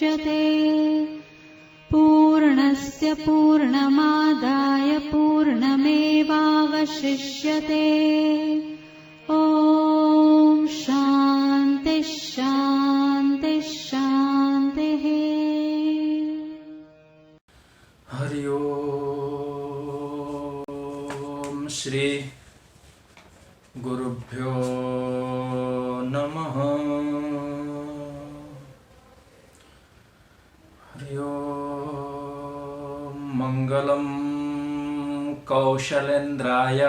मुच्यते पूर्णस्य पूर्णमादाय पूर्णमेवावशिष्यते। ॐ शान्ति शान्ति शान्तिः। हरि ओम। श्री गुरुभ्यो नमः। हरि ओम। मंगलम कौशलेन्द्राय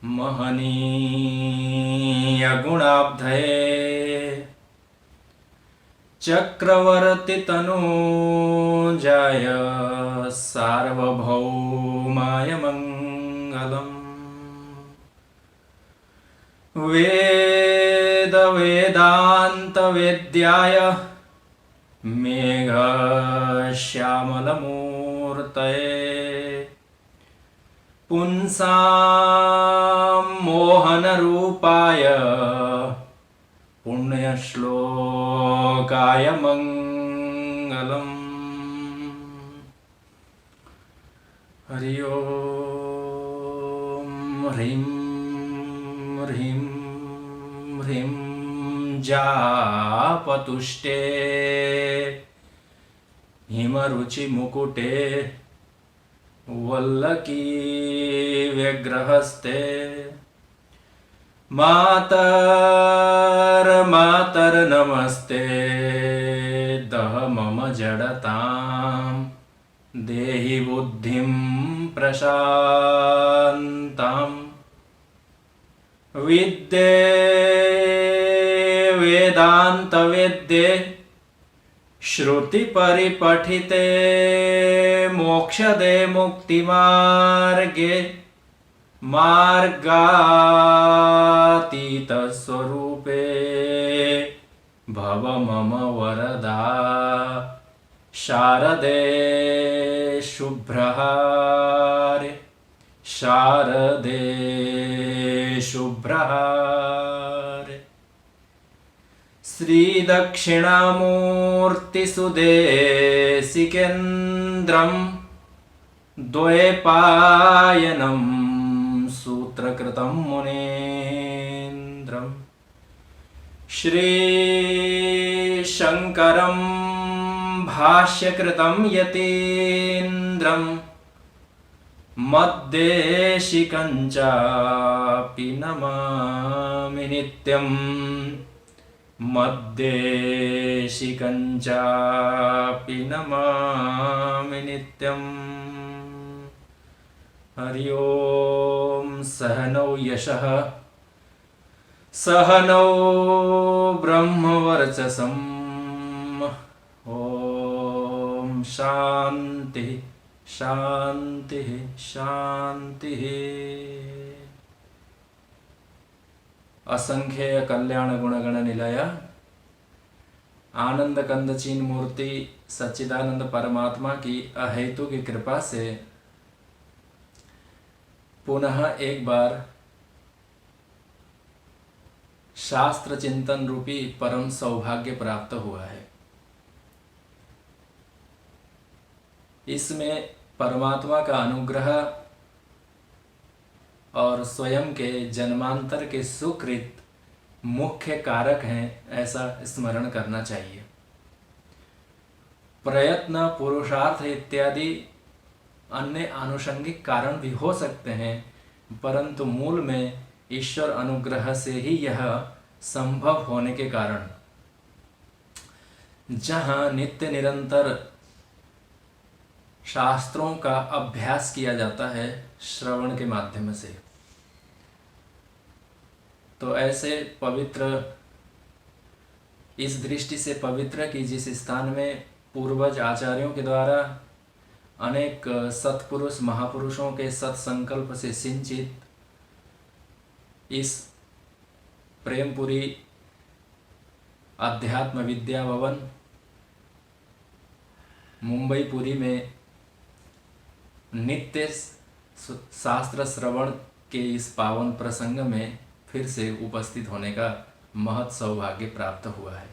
महनीय गुणाब्धये चक्रवर्ती तनूजाय सार्वभौमाय मंगलम्। वेद वेदांत वेद्याय मेघश्यामलमूर्तये पुंसां मोहनरूपाय पुण्यश्लोकाय मंगलम्। हरि ओम। ह्रीं ह्रीं ह्रीं जापतुष्टे हिमरुचि मुकुटे वल्लकी व्यग्रहस्ते मातर नमस्ते दह मम जडतां देहि बुद्धिं प्रशान्ताम्। विद्ये वेदांत वेद्ये श्रुति परिपठिते मोक्षदे मुक्तिमार्गे मार्गातीत स्वरूपे भव मम वरदा शारदे शुभ्रहारे शारदे शुभ्रहारे। श्री दक्षिणामूर्ति सुदेशिकेन्द्रं द्वैपायनं सूत्रकृतं मुनीन्द्रं श्री शंकरं भाष्यकृतं यतीन्द्रं मद्देशिकं चापि नमामि नित्यं मद्देशिकं चापि नमामि नित्यम्। हरि ओम। सहनौ यशः सहनौ ब्रह्मवर्चसं ओम शांति शांति शांति। असंख्य कल्याण गुणगण निलय आनंद कंद चीन मूर्ति सच्चिदानंद परमात्मा की अहेतु की कृपा से पुनः एक बार शास्त्र चिंतन रूपी परम सौभाग्य प्राप्त हुआ है। इसमें परमात्मा का अनुग्रह और स्वयं के जन्मांतर के सुकृत मुख्य कारक हैं, ऐसा स्मरण करना चाहिए। प्रयत्न पुरुषार्थ इत्यादि अन्य आनुषंगिक कारण भी हो सकते हैं, परंतु मूल में ईश्वर अनुग्रह से ही यह संभव होने के कारण जहाँ नित्य निरंतर शास्त्रों का अभ्यास किया जाता है श्रवण के माध्यम से, तो ऐसे पवित्र, इस दृष्टि से पवित्र कि जिस स्थान में पूर्वज आचार्यों के द्वारा अनेक सत्पुरुष महापुरुषों के सत्संकल्प से सिंचित इस प्रेमपुरी अध्यात्म विद्या भवन मुंबई पुरी में नित्य शास्त्र श्रवण के इस पावन प्रसंग में फिर से उपस्थित होने का महत् सौभाग्य प्राप्त हुआ है।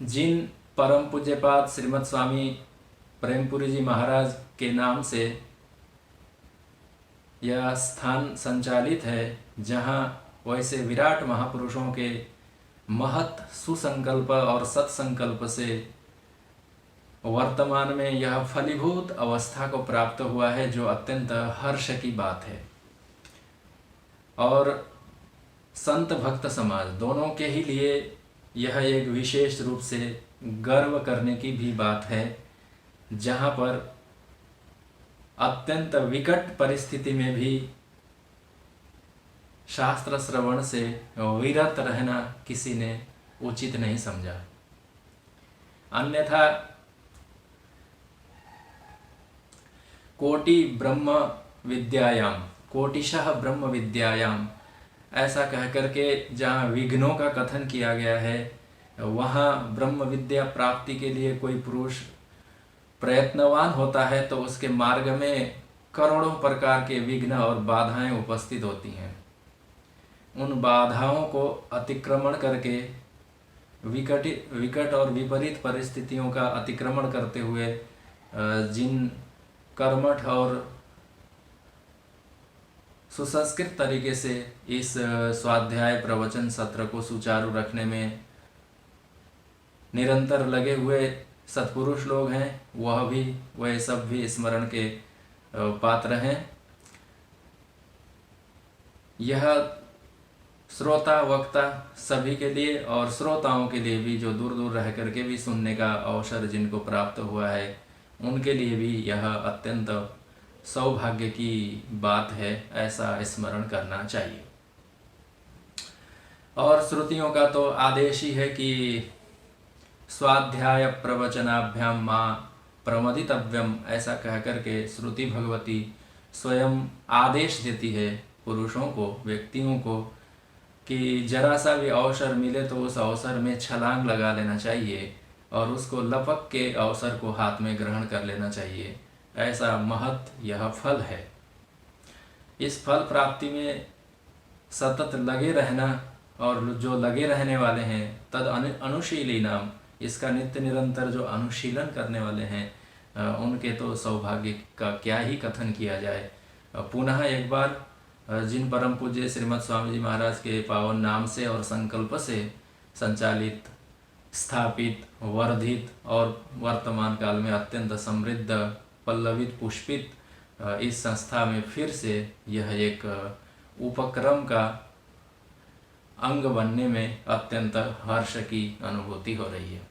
जिन परम पूज्यपाद श्रीमद स्वामी प्रेमपुरी जी महाराज के नाम से यह स्थान संचालित है, जहाँ वैसे विराट महापुरुषों के महत् सुसंकल्प और सत्संकल्प से वर्तमान में यह फलीभूत अवस्था को प्राप्त हुआ है, जो अत्यंत हर्ष की बात है। और संत भक्त समाज दोनों के ही लिए यह एक विशेष रूप से गर्व करने की भी बात है, जहाँ पर अत्यंत विकट परिस्थिति में भी शास्त्र श्रवण से विरत रहना किसी ने उचित नहीं समझा। अन्यथा कोटि ब्रह्म विद्यायाम, कोटिशः ब्रह्म विद्यायाम ऐसा कह करके जहाँ विघ्नों का कथन किया गया है, वहाँ ब्रह्म विद्या प्राप्ति के लिए कोई पुरुष प्रयत्नवान होता है तो उसके मार्ग में करोड़ों प्रकार के विघ्न और बाधाएं उपस्थित होती हैं। उन बाधाओं को अतिक्रमण करके विकट और विपरीत परिस्थितियों का अतिक्रमण करते हुए जिन कर्मठ और सुसंस्कृत तरीके से इस स्वाध्याय प्रवचन सत्र को सुचारू रखने में निरंतर लगे हुए सत्पुरुष लोग हैं, वह सब भी स्मरण के पात्र हैं। यह श्रोता वक्ता सभी के लिए और श्रोताओं के लिए भी, जो दूर दूर रह करके भी सुनने का अवसर जिनको प्राप्त हुआ है, उनके लिए भी यह अत्यंत सौभाग्य की बात है, ऐसा स्मरण करना चाहिए। और श्रुतियों का तो आदेश ही है कि स्वाध्याय प्रवचनाभ्याम मां प्रमदितव्यम, ऐसा कह करके श्रुति भगवती स्वयं आदेश देती है पुरुषों को, व्यक्तियों को, कि जरा सा भी अवसर मिले तो उस अवसर में छलांग लगा लेना चाहिए और उसको लपक के अवसर को हाथ में ग्रहण कर लेना चाहिए। ऐसा महत् यह फल है। इस फल प्राप्ति में सतत लगे रहना, और जो लगे रहने वाले हैं तद अनुशीली नाम, इसका नित्य निरंतर जो अनुशीलन करने वाले हैं उनके तो सौभाग्य का क्या ही कथन किया जाए। पुनः एक बार जिन परम पूज्य श्रीमद स्वामी जी महाराज के पावन नाम से और संकल्प से संचालित, स्थापित, वर्धित और वर्तमान काल में अत्यंत समृद्ध, पल्लवित, पुष्पित इस संस्था में फिर से यह एक उपक्रम का अंग बनने में अत्यंत हर्ष की अनुभूति हो रही है।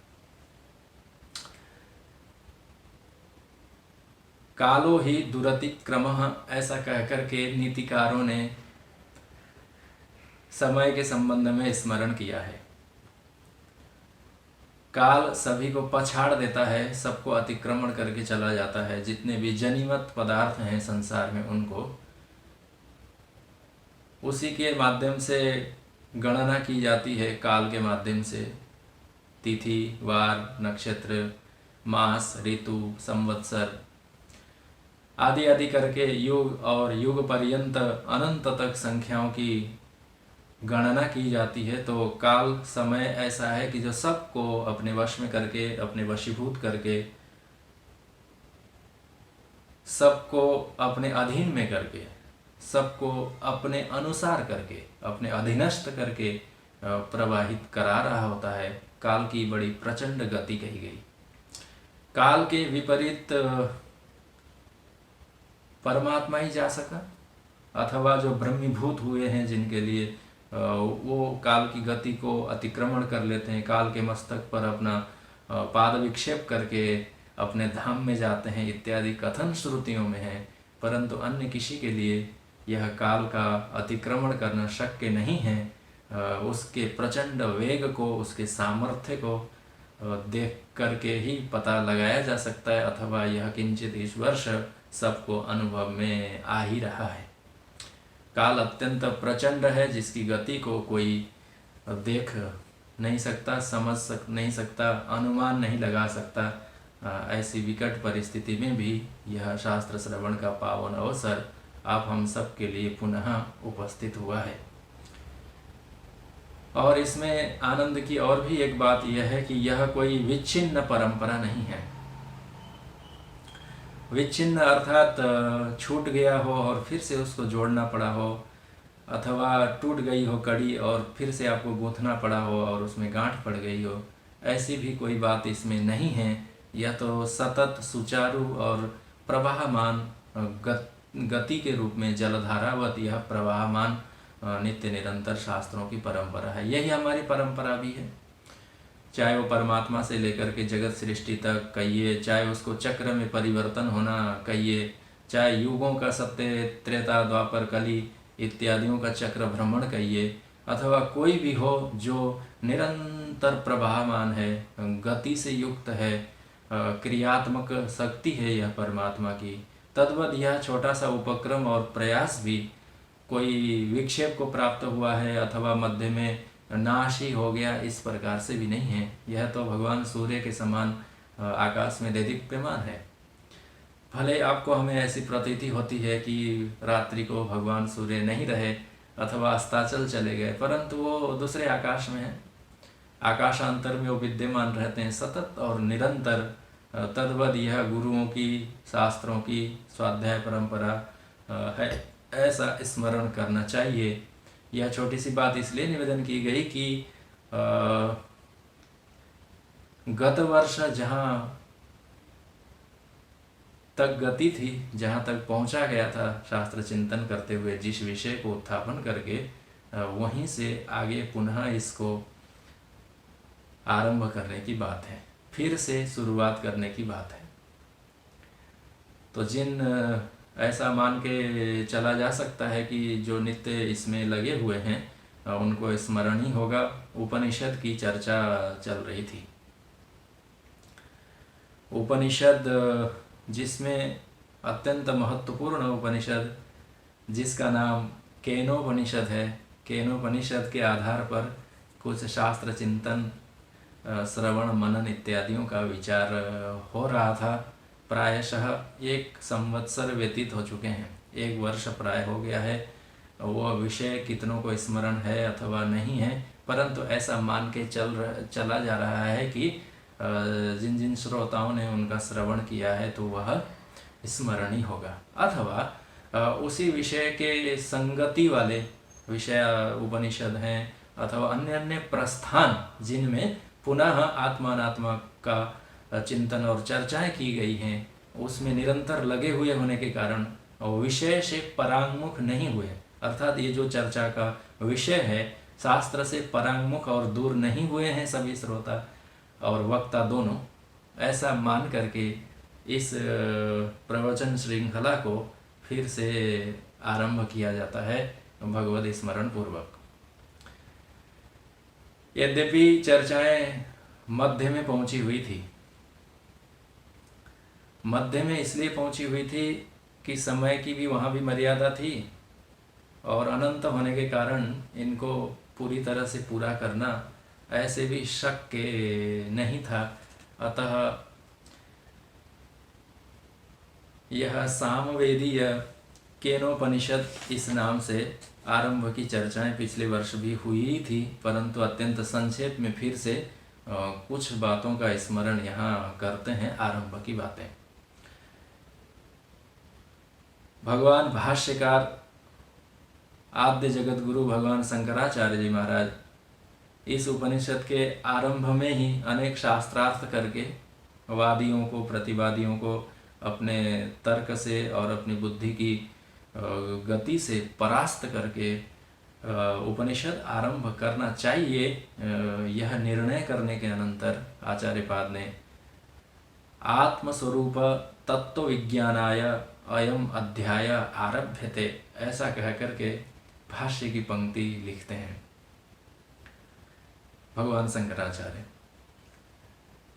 कालो ही दुरतिक्रमः, ऐसा कहकर के नीतिकारों ने समय के संबंध में स्मरण किया है। काल सभी को पछाड़ देता है, सबको अतिक्रमण करके चला जाता है। जितने भी जनिमत पदार्थ हैं संसार में, उनको उसी के माध्यम से गणना की जाती है। काल के माध्यम से तिथि, वार, नक्षत्र, मास, ऋतु, संवत्सर आदि आदि करके युग और युग पर्यंत अनंत तक संख्याओं की गणना की जाती है। तो काल समय ऐसा है कि जो सबको अपने वश में करके, अपने वशीभूत करके, सबको अपने अधीन में करके, सबको अपने अनुसार करके, अपने अधीनस्थ करके प्रवाहित करा रहा होता है। काल की बड़ी प्रचंड गति कही गई। काल के विपरीत परमात्मा ही जा सका, अथवा जो ब्रह्मीभूत हुए हैं जिनके लिए वो काल की गति को अतिक्रमण कर लेते हैं, काल के मस्तक पर अपना पाद विक्षेप करके अपने धाम में जाते हैं इत्यादि कथन श्रुतियों में है। परंतु अन्य किसी के लिए यह काल का अतिक्रमण करना शक्य नहीं है। उसके प्रचंड वेग को, उसके सामर्थ्य को देख करके ही पता लगाया जा सकता है, अथवा यह किंचित इस वर्ष सबको अनुभव में आ ही रहा है। काल अत्यंत प्रचंड है, जिसकी गति को कोई देख नहीं सकता, समझ नहीं सकता, अनुमान नहीं लगा सकता। ऐसी विकट परिस्थिति में भी यह शास्त्र श्रवण का पावन अवसर आप हम सब के लिए पुनः उपस्थित हुआ है। और इसमें आनंद की और भी एक बात यह है कि यह कोई विच्छिन्न परंपरा नहीं है। विच्छिन्न अर्थात छूट गया हो और फिर से उसको जोड़ना पड़ा हो, अथवा टूट गई हो कड़ी और फिर से आपको गूंथना पड़ा हो और उसमें गांठ पड़ गई हो, ऐसी भी कोई बात इसमें नहीं है। यह तो सतत सुचारू और प्रवाहमान गति के रूप में जलधारावत यह प्रवाहमान नित्य निरंतर शास्त्रों की परंपरा है। यही हमारी परंपरा भी है, चाहे वो परमात्मा से लेकर के जगत सृष्टि तक कहिए, चाहे उसको चक्र में परिवर्तन होना कहिए, चाहे युगों का सत्य त्रेता द्वापर कली इत्यादियों का चक्र भ्रमण कहिए, अथवा कोई भी हो जो निरंतर प्रवाहमान है, गति से युक्त है, क्रियात्मक शक्ति है यह परमात्मा की, तद्वत यह छोटा सा उपक्रम और प्रयास भी कोई विक्षेप को प्राप्त हुआ है अथवा मध्य में नाश ही हो गया, इस प्रकार से भी नहीं है। यह तो भगवान सूर्य के समान आकाश में देदीप्यमान है। भले आपको हमें ऐसी प्रतीति होती है कि रात्रि को भगवान सूर्य नहीं रहे अथवा अस्ताचल चले गए, परंतु वो दूसरे आकाश में है, आकाशांतर में वो विद्यमान रहते हैं सतत और निरंतर। तद्वत यह गुरुओं की, शास्त्रों की स्वाध्याय परंपरा है, ऐसा स्मरण करना चाहिए। यह छोटी सी बात इसलिए निवेदन की गई कि गत वर्ष जहाँ तक गति थी, जहाँ तक पहुँचा गया था शास्त्र चिंतन करते हुए, जिस विषय को उत्थापन करके वहीं से आगे पुनः इसको आरंभ करने की बात है, फिर से शुरुआत करने की बात है। तो जिन ऐसा मान के चला जा सकता है कि जो नित्य इसमें लगे हुए हैं उनको स्मरण ही होगा। उपनिषद की चर्चा चल रही थी। उपनिषद जिसमें अत्यंत महत्वपूर्ण उपनिषद जिसका नाम केनोपनिषद है, केनोपनिषद के आधार पर कुछ शास्त्र चिंतन, श्रवण मनन इत्यादियों का विचार हो रहा था। प्रायशः 1 संवत्सर व्यतीत हो चुके हैं, 1 वर्ष प्राय हो गया है। वो विषय कितनों को स्मरण है अथवा नहीं है, परंतु ऐसा मान के चला जा रहा है कि जिन जिन श्रोताओं ने उनका श्रवण किया है तो वह स्मरणीय होगा, अथवा उसी विषय के संगति वाले विषय उपनिषद हैं अथवा अन्य अन्य प्रस्थान जिनमें पुनः आत्मानात्मा का चिंतन और चर्चाएं की गई हैं, उसमें निरंतर लगे हुए होने के कारण विषय से परांगमुख नहीं हुए, अर्थात ये जो चर्चा का विषय है शास्त्र से परांगमुख और दूर नहीं हुए हैं सभी श्रोता और वक्ता दोनों। ऐसा मान करके इस प्रवचन श्रृंखला को फिर से आरंभ किया जाता है भगवद स्मरण पूर्वक। यद्यपि चर्चाएं मध्य में पहुंची हुई थी, मध्य में इसलिए पहुंची हुई थी कि समय की भी वहाँ भी मर्यादा थी और अनंत होने के कारण इनको पूरी तरह से पूरा करना ऐसे भी शक्य नहीं था। अतः यह सामवेदीय केनोपनिषद इस नाम से आरंभ की चर्चाएं पिछले वर्ष भी हुई थी, परंतु अत्यंत संक्षेप में फिर से कुछ बातों का स्मरण यहाँ करते हैं, आरंभ की बातें। भगवान भाष्यकार आद्य जगत गुरु भगवान शंकराचार्य जी महाराज इस उपनिषद के आरंभ में ही अनेक शास्त्रार्थ करके वादियों को, प्रतिवादियों को अपने तर्क से और अपनी बुद्धि की गति से परास्त करके उपनिषद आरंभ करना चाहिए, यह निर्णय करने के अनंतर आचार्य पाद ने आत्मस्वरूप तत्व विज्ञानाय अयम अध्याय आरभ्यते ऐसा कह करके भाष्य की पंक्ति लिखते हैं भगवान शंकराचार्य।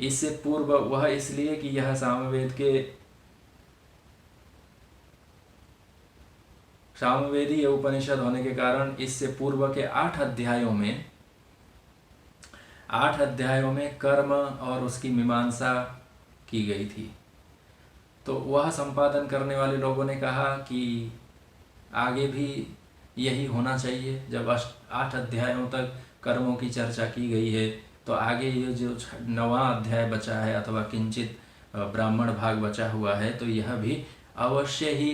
इससे पूर्व वह इसलिए कि यह सामवेद के सामवेदी उपनिषद होने के कारण इससे पूर्व के 8 अध्यायों में कर्म और उसकी मीमांसा की गई थी। तो वह संपादन करने वाले लोगों ने कहा कि आगे भी यही होना चाहिए। जब 8 अध्यायों तक कर्मों की चर्चा की गई है, तो आगे ये जो 9वां अध्याय बचा है अथवा किंचित ब्राह्मण भाग बचा हुआ है, तो यह भी अवश्य ही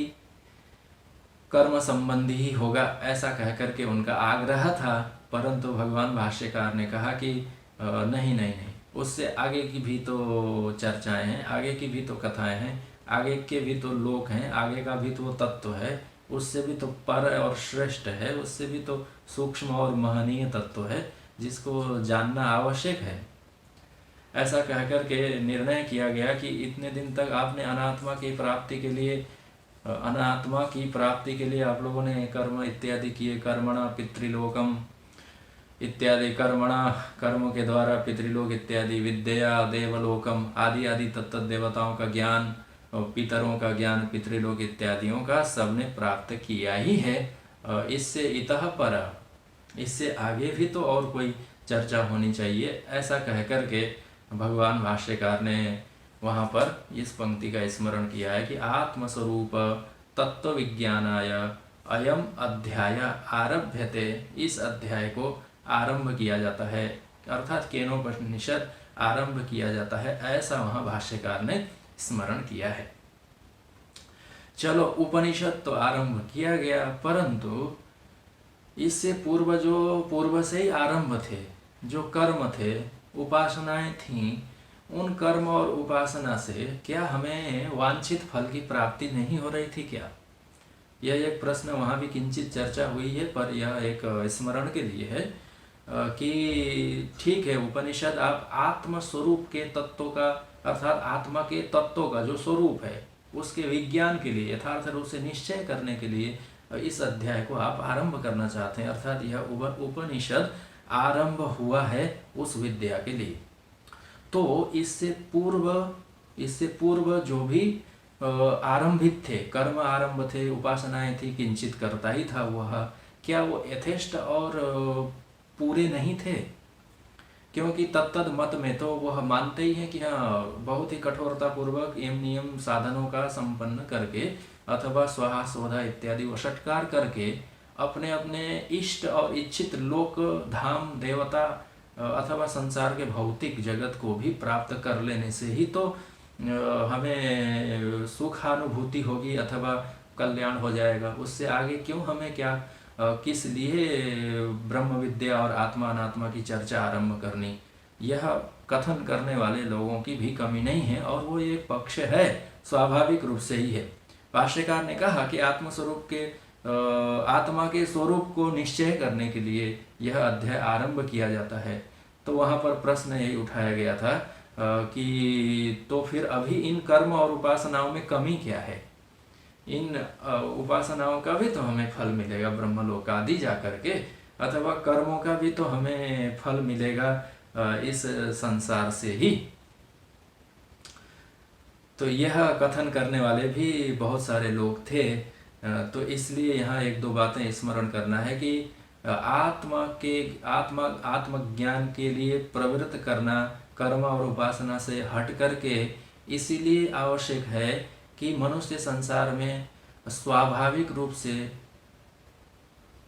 कर्म संबंधी ही होगा, ऐसा कह करके उनका आग्रह था। परंतु भगवान भाष्यकार ने कहा कि नहीं नहीं नहीं, उससे आगे की भी तो चर्चाएं हैं, आगे की भी तो कथाएं हैं, आगे के भी तो लोक हैं, आगे का भी तो वो तत्व है, उससे भी तो पर और श्रेष्ठ है, उससे भी तो सूक्ष्म और महनीय तत्व है जिसको जानना आवश्यक है। ऐसा कह करके निर्णय किया गया कि इतने दिन तक आपने अनात्मा की प्राप्ति के लिए आप लोगों ने कर्म इत्यादि किए, कर्मणा पितृलोकम इत्यादि, कर्मों के द्वारा पितृलोक इत्यादि, विद्या देवलोकम आदि आदि तत्त देवताओं का ज्ञान, पितरों का ज्ञान, पितृलोक इत्यादियों का सबने प्राप्त किया ही है। इससे इतः पर, इससे आगे भी तो और कोई चर्चा होनी चाहिए, ऐसा कह करके भगवान भाष्यकार ने वहाँ पर इस पंक्ति का स्मरण किया है कि आत्मस्वरूप तत्व विज्ञानाय अयम अध्याय आरभ्यते। इस अध्याय को आरंभ किया जाता है, अर्थात केनोपनिषद आरंभ किया जाता है, ऐसा वहाँ भाष्यकार ने स्मरण किया है। चलो, उपनिषद तो आरंभ किया गया, परंतु इससे पूर्व से ही आरंभ थे, जो कर्म थे, उपासनाएं थीं, उन कर्म और उपासना से क्या हमें वांछित फल की प्राप्ति नहीं हो रही थी क्या? यह एक प्रश्न वहाँ भी किंचित चर्चा हुई है, पर यह एक स्मरण के लिए है कि ठीक है, उपनिषद आप आत्म स्वरूप के तत्वों का, अर्थात आत्मा के तत्वों का जो स्वरूप है उसके विज्ञान के लिए, यथार्थ रूप से निश्चय करने के लिए इस अध्याय को आप आरंभ करना चाहते हैं, अर्थात यह उपनिषद आरंभ हुआ है उस विद्या के लिए। तो इससे पूर्व जो भी आरंभित थे, कर्म आरंभ थे, उपासनाएं थी, किंचित करता ही था वह, क्या वो यथेष्ट और पूरे नहीं थे? क्योंकि तत्तद मत में तो वह मानते ही हैं कि हाँ, बहुत ही कठोरता पूर्वक एवं नियम साधनों का संपन्न करके अथवा स्वाहा स्वधा इत्यादि वषटकार करके अपने अपने इष्ट और इच्छित लोक धाम देवता अथवा संसार के भौतिक जगत को भी प्राप्त कर लेने से ही तो हमें सुखानुभूति होगी अथवा कल्याण हो जाएगा। उससे आगे क्यों हमें क्या किस लिए ब्रह्म विद्या और आत्मा अनात्मा की चर्चा आरंभ करनी? यह कथन करने वाले लोगों की भी कमी नहीं है, और वो एक पक्ष है, स्वाभाविक रूप से ही है। भाष्यकार ने कहा कि आत्मा के स्वरूप को निश्चय करने के लिए यह अध्याय आरंभ किया जाता है। तो वहाँ पर प्रश्न यही उठाया गया था कि तो फिर अभी इन कर्म और उपासनाओं में कमी क्या है? इन उपासनाओं का भी तो हमें फल मिलेगा ब्रह्मलोक आदि जा करके, अथवा कर्मों का भी तो हमें फल मिलेगा इस संसार से ही। तो यह कथन करने वाले भी बहुत सारे लोग थे। तो इसलिए यहाँ एक दो बातें स्मरण करना है कि आत्मज्ञान के लिए प्रवृत्त करना कर्म और उपासना से हट करके इसीलिए आवश्यक है कि मनुष्य संसार में स्वाभाविक रूप से,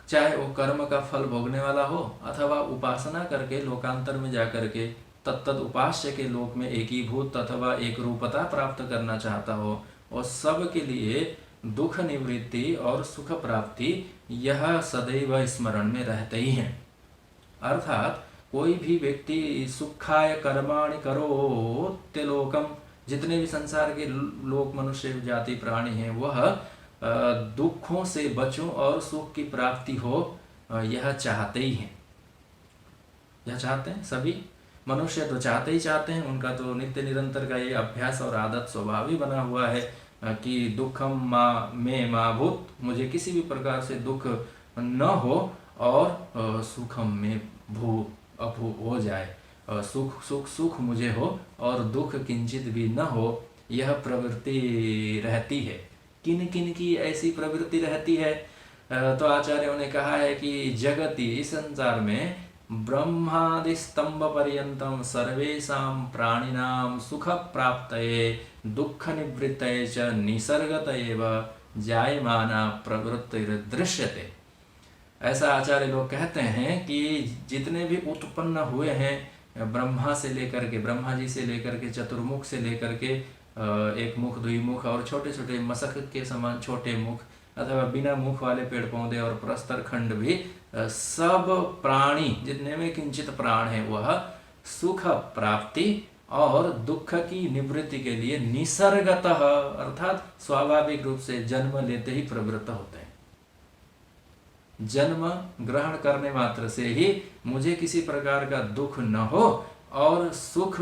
चाहे वो कर्म का फल भोगने वाला हो अथवा उपासना करके लोकांतर में जाकर के तत्तद उपास्य के लोक में एकीभूत अथवा एक रूपता प्राप्त करना चाहता हो, और सब के लिए दुख निवृत्ति और सुख प्राप्ति यह सदैव स्मरण में रहते ही हैं। अर्थात कोई भी व्यक्ति सुखाय कर्माणि करोति लोकम, जितने भी संसार के लोक मनुष्य जाति प्राणी हैं, वह दुखों से बचो और सुख की प्राप्ति हो, यह चाहते ही हैं। यह चाहते हैं सभी मनुष्य, तो चाहते ही चाहते हैं। उनका तो नित्य निरंतर का ये अभ्यास और आदत स्वभाव ही बना हुआ है कि दुखम मां भूत, मुझे किसी भी प्रकार से दुख न हो और सुखम में भू अभू हो जाए, सुख मुझे हो और दुख किंचित भी न हो, यह प्रवृत्ति रहती है। किन किन की ऐसी प्रवृत्ति रहती है? तो आचार्यों ने कहा है कि जगति, इस संसार में ब्रह्मादि स्तंभ पर्यंतम सर्वेषां प्राणिनां सुख प्राप्तये दुख निवृत्तये च निसर्गतयेव जायमाना प्रवृत्तिर्दृश्यते। ऐसा आचार्य लोग कहते हैं कि जितने भी उत्पन्न हुए हैं ब्रह्मा से लेकर के, ब्रह्मा जी से लेकर के, चतुर्मुख से लेकर के एक मुख, द्विमुख और छोटे छोटे मशक के समान छोटे मुख अथवा बिना मुख वाले पेड़ पौधे और प्रस्तर खंड भी सब प्राणी जितने में किंचित प्राण है वह सुख प्राप्ति और दुख की निवृत्ति के लिए निसर्गतः अर्थात स्वाभाविक रूप से जन्म लेते ही प्रवृत्त होते हैं। जन्म ग्रहण करने मात्र से ही मुझे किसी प्रकार का दुख न हो और सुख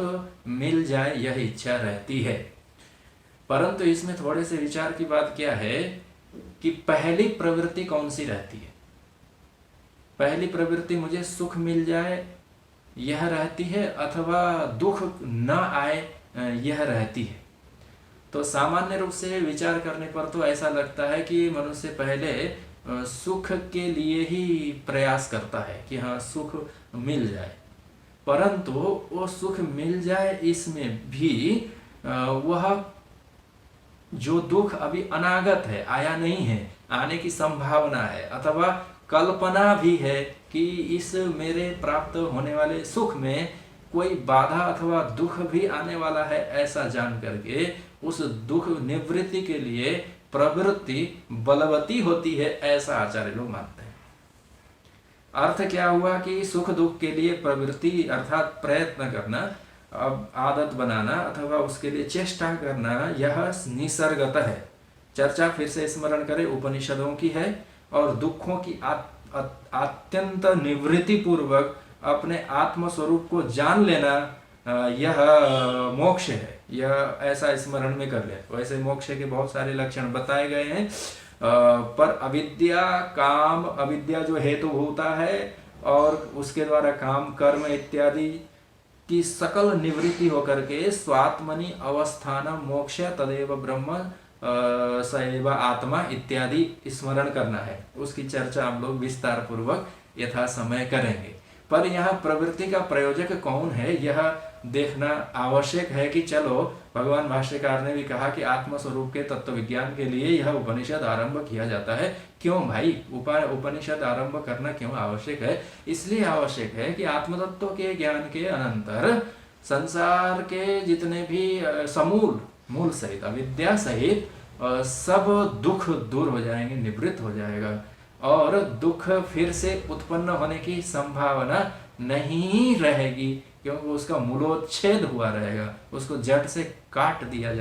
मिल जाए यह इच्छा रहती है। परंतु इसमें थोड़े से विचार की बात क्या है कि पहली प्रवृत्ति कौन सी रहती है? पहली प्रवृत्ति मुझे सुख मिल जाए यह रहती है अथवा दुख न आए यह रहती है। तो सामान्य रूप से विचार करने पर तो ऐसा लगता है कि मनुष्य पहले सुख के लिए ही प्रयास करता है कि हाँ सुख मिल जाए, परंतु वो सुख मिल जाए इसमें भी वह जो दुख अभी अनागत है, आया नहीं है, आने की संभावना है अथवा कल्पना भी है कि इस मेरे प्राप्त होने वाले सुख में कोई बाधा अथवा दुख भी आने वाला है, ऐसा जान करके उस दुख निवृत्ति के लिए प्रवृत्ति बलवती होती है, ऐसा आचार्य लोग मानते हैं। अर्थ क्या हुआ कि सुख दुख के लिए प्रवृत्ति अर्थात प्रयत्न करना, अब आदत बनाना अथवा उसके लिए चेष्टा करना यह निसर्गत है। चर्चा फिर से स्मरण करें उपनिषदों की है और दुखों की अत्यंत निवृत्ति पूर्वक अपने आत्म स्वरूप को जान लेना यह मोक्ष है। यह ऐसा स्मरण में कर ले। वैसे मोक्ष के बहुत सारे लक्षण बताए गए हैं, पर अविद्या काम, अविद्या जो हेतुभूता है और उसके द्वारा काम कर्म इत्यादि की सकल निवृत्ति होकर के स्वात्मनि अवस्थान मोक्ष तदेव ब्रह्म सैव आत्मा इत्यादि स्मरण करना है। उसकी चर्चा हम लोग विस्तार पूर्वक यथा समय करेंगे। पर यहाँ प्रवृत्ति का प्रयोजक कौन है यह देखना आवश्यक है कि चलो भगवान भाष्यकार ने भी कहा कि आत्म स्वरूप के तत्व विज्ञान के लिए यह उपनिषद आरंभ किया जाता है। क्यों भाई उपनिषद आरंभ करना क्यों आवश्यक है? इसलिए आवश्यक है कि आत्म तत्व के ज्ञान के अनंतर संसार के जितने भी समूल मूल सहित अविद्या सहित सब दुख दूर हो जाएंगे, निवृत्त हो जाएगा और दुख फिर से उत्पन्न होने की संभावना नहीं रहेगी, क्योंकि उसका मूलोच्छेद हुआ रहेगा, उसको जड़ से काट दिया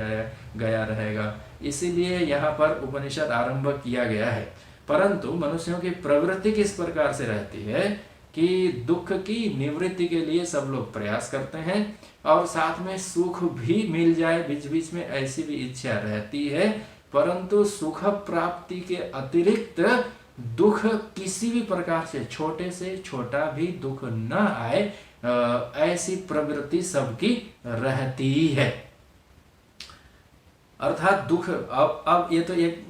गया रहेगा। इसीलिए यहाँ पर उपनिषद आरंभ किया गया है। परंतु मनुष्यों की प्रवृत्ति किस प्रकार से रहती है कि दुख की निवृत्ति के लिए सब लोग प्रयास करते हैं और साथ में सुख भी मिल जाए, बीच बीच में ऐसी भी इच्छा रहती है, परंतु सुख प्राप्ति के अतिरिक्त दुख किसी भी प्रकार से छोटे से छोटा भी दुख न आए, ऐसी प्रवृत्ति सबकी रहती है। अर्थात दुख अब ये तो एक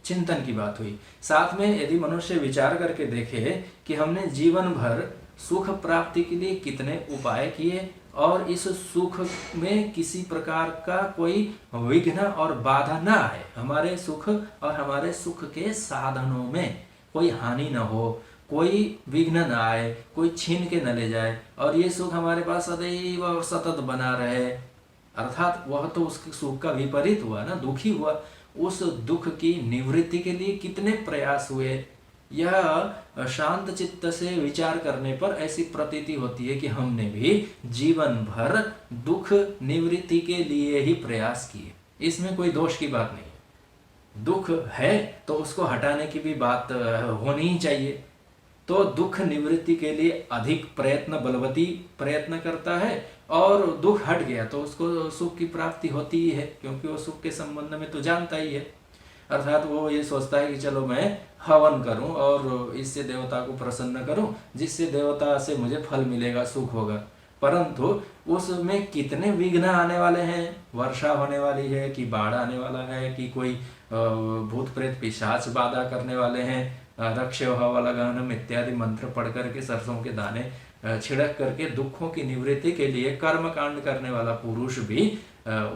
चिंतन की बात हुई। साथ में यदि मनुष्य विचार करके देखे कि हमने जीवन भर सुख प्राप्ति के लिए कितने उपाय किए और इस सुख में किसी प्रकार का कोई विघ्न और बाधा न आए, हमारे सुख और हमारे सुख के साधनों में कोई हानि न हो, कोई विघ्न न आए, कोई छीन के न ले जाए और ये सुख हमारे पास सदैव और सतत बना रहे, अर्थात वह तो उसके सुख का विपरीत हुआ ना, दुखी हुआ। उस दुख की निवृत्ति के लिए कितने प्रयास हुए, यह शांत चित्त से विचार करने पर ऐसी प्रतीति होती है कि हमने भी जीवन भर दुख निवृत्ति के लिए ही प्रयास किए। इसमें कोई दोष की बात नहीं है। दुख है तो उसको हटाने की भी बात होनी ही चाहिए। तो दुख निवृत्ति के लिए अधिक प्रयत्न, बलवती प्रयत्न करता है और दुख हट गया तो उसको सुख की प्राप्ति होती ही है, क्योंकि वो सुख के संबंध में तो जानता ही है। अर्थात वो ये सोचता है कि चलो मैं हवन करूं और इससे देवता को प्रसन्न करूं, जिससे देवता से मुझे फल मिलेगा, सुख होगा। परंतु उसमें कितने विघ्न आने वाले हैं, वर्षा होने वाली है कि बाढ़ आने वाला है कि कोई भूत प्रेत पिशाच बाधा करने वाले हैं, रक्षो हवलगहनम इत्यादि मंत्र पढ़ करके सरसों के दाने छिड़क करके दुखों की निवृत्ति के लिए कर्म कांड करने वाला पुरुष भी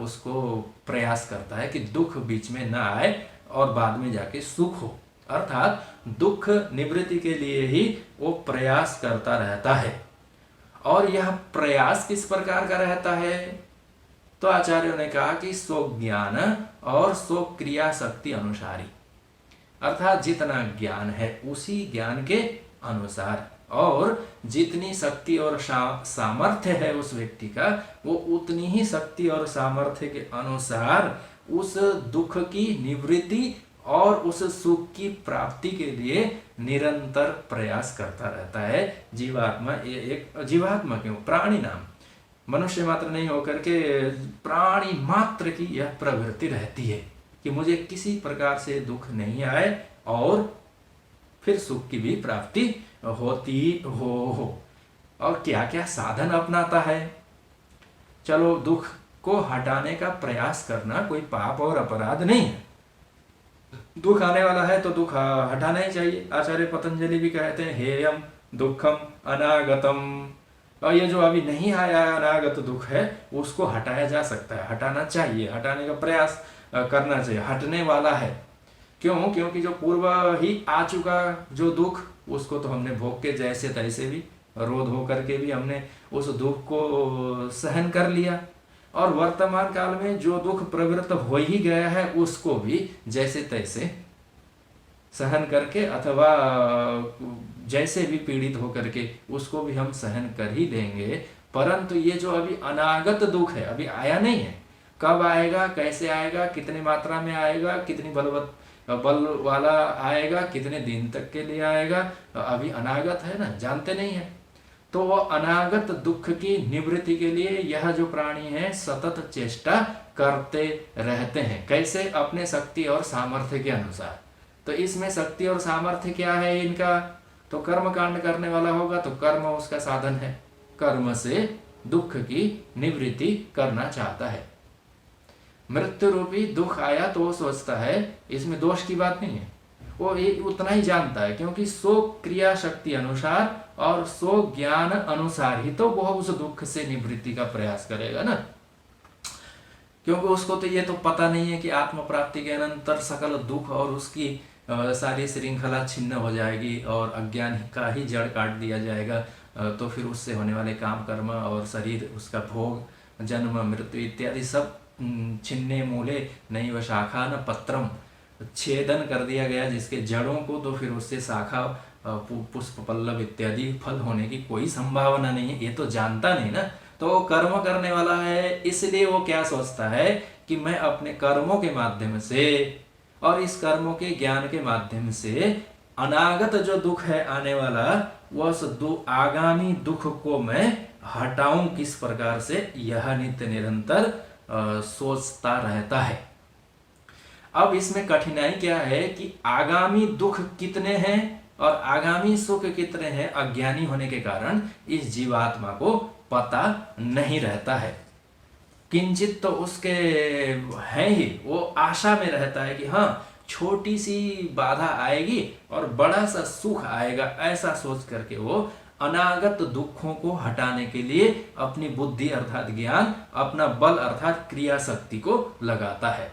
उसको प्रयास करता है कि दुख बीच में ना आए और बाद में जाके सुख हो। अर्थात दुख निवृत्ति के लिए ही वो प्रयास करता रहता है। और यह प्रयास किस प्रकार का रहता है? तो आचार्यों ने कहा कि स्व ज्ञान और स्व क्रिया शक्ति अनुसारी, अर्थात जितना ज्ञान है उसी ज्ञान के अनुसार, और जितनी शक्ति और सामर्थ्य है उस व्यक्ति का, वो उतनी ही शक्ति और सामर्थ्य के अनुसार उस दुख की निवृत्ति और उस सुख की प्राप्ति के लिए निरंतर प्रयास करता रहता है जीवात्मा। ये एक जीवात्मा क्यों, प्राणी नाम, मनुष्य मात्र नहीं होकर के प्राणी मात्र की यह प्रवृत्ति रहती है कि मुझे किसी प्रकार से दुख नहीं आए और फिर सुख की भी प्राप्ति होती हो। और क्या क्या साधन अपनाता है? चलो, दुख को हटाने का प्रयास करना कोई पाप और अपराध नहीं है। दुख आने वाला है तो दुख हटाना ही चाहिए। आचार्य पतंजलि भी कहते हैं हेयम दुखम अनागतम, और ये जो अभी नहीं आया अनागत दुख है उसको हटाया जा सकता है, हटाना चाहिए, हटाने का प्रयास करना चाहिए, हटने वाला है। क्यों? क्योंकि जो पूर्व ही आ चुका जो दुख, उसको तो हमने भोग के जैसे तैसे भी रोध होकर के भी हमने उस दुख को सहन कर लिया, और वर्तमान काल में जो दुख प्रवृत्त हो ही गया है उसको भी जैसे तैसे सहन करके, अथवा जैसे भी पीड़ित होकर के उसको भी हम सहन कर ही लेंगे। परंतु ये जो अभी अनागत दुख है, अभी आया नहीं है, कब आएगा, कैसे आएगा, कितनी मात्रा में आएगा, कितनी बल वाला आएगा, कितने दिन तक के लिए आएगा, अभी अनागत है ना, जानते नहीं है। तो वो अनागत दुख की निवृत्ति के लिए यह जो प्राणी है सतत चेष्टा करते रहते हैं। कैसे? अपने शक्ति और सामर्थ्य के अनुसार। तो इसमें शक्ति और सामर्थ्य क्या है इनका? तो कर्म कांड करने वाला होगा तो कर्म उसका साधन है, कर्म से दुख की निवृत्ति करना चाहता है। मृत्यु रूपी दुख आया तो वो सोचता है, इसमें दोष की बात नहीं है, वो ये उतना ही जानता है, क्योंकि सो क्रिया शक्ति अनुसार और सो ज्ञान अनुसार ही तो वह उस दुख से निवृत्ति का प्रयास करेगा ना। क्योंकि उसको तो ये तो पता नहीं है कि आत्म प्राप्ति के अनंतर सकल दुख और उसकी सारी श्रृंखला छिन्न हो जाएगी और अज्ञान का ही जड़ काट दिया जाएगा। तो फिर उससे होने वाले काम कर्म और शरीर, उसका भोग, जन्म, मृत्यु इत्यादि सब छिन्ने मूले नैव शाखा न पत्रम, छेदन कर दिया गया जिसके जड़ों को, तो फिर उससे शाखा, पुष्प, पल्लव इत्यादि फल होने की कोई संभावना नहीं है। ये तो जानता नहीं ना, तो वो कर्म करने वाला है, इसलिए वो क्या सोचता है कि मैं अपने कर्मों के माध्यम से और इस कर्मों के ज्ञान के माध्यम से अनागत जो दुख है आने वाला, वह आगामी दुख को मैं हटाऊं किस प्रकार से, यह नित्य निरंतर सोचता रहता है। अब इसमें कठिनाई क्या है कि आगामी दुख कितने हैं और आगामी सुख कितने हैं, अज्ञानी होने के कारण इस जीवात्मा को पता नहीं रहता है। किंचित तो उसके है ही, वो आशा में रहता है कि हाँ छोटी सी बाधा आएगी और बड़ा सा सुख आएगा, ऐसा सोच करके वो अनागत दुखों को हटाने के लिए अपनी बुद्धि अर्थात ज्ञान, अपना बल अर्थात क्रिया शक्ति को लगाता है।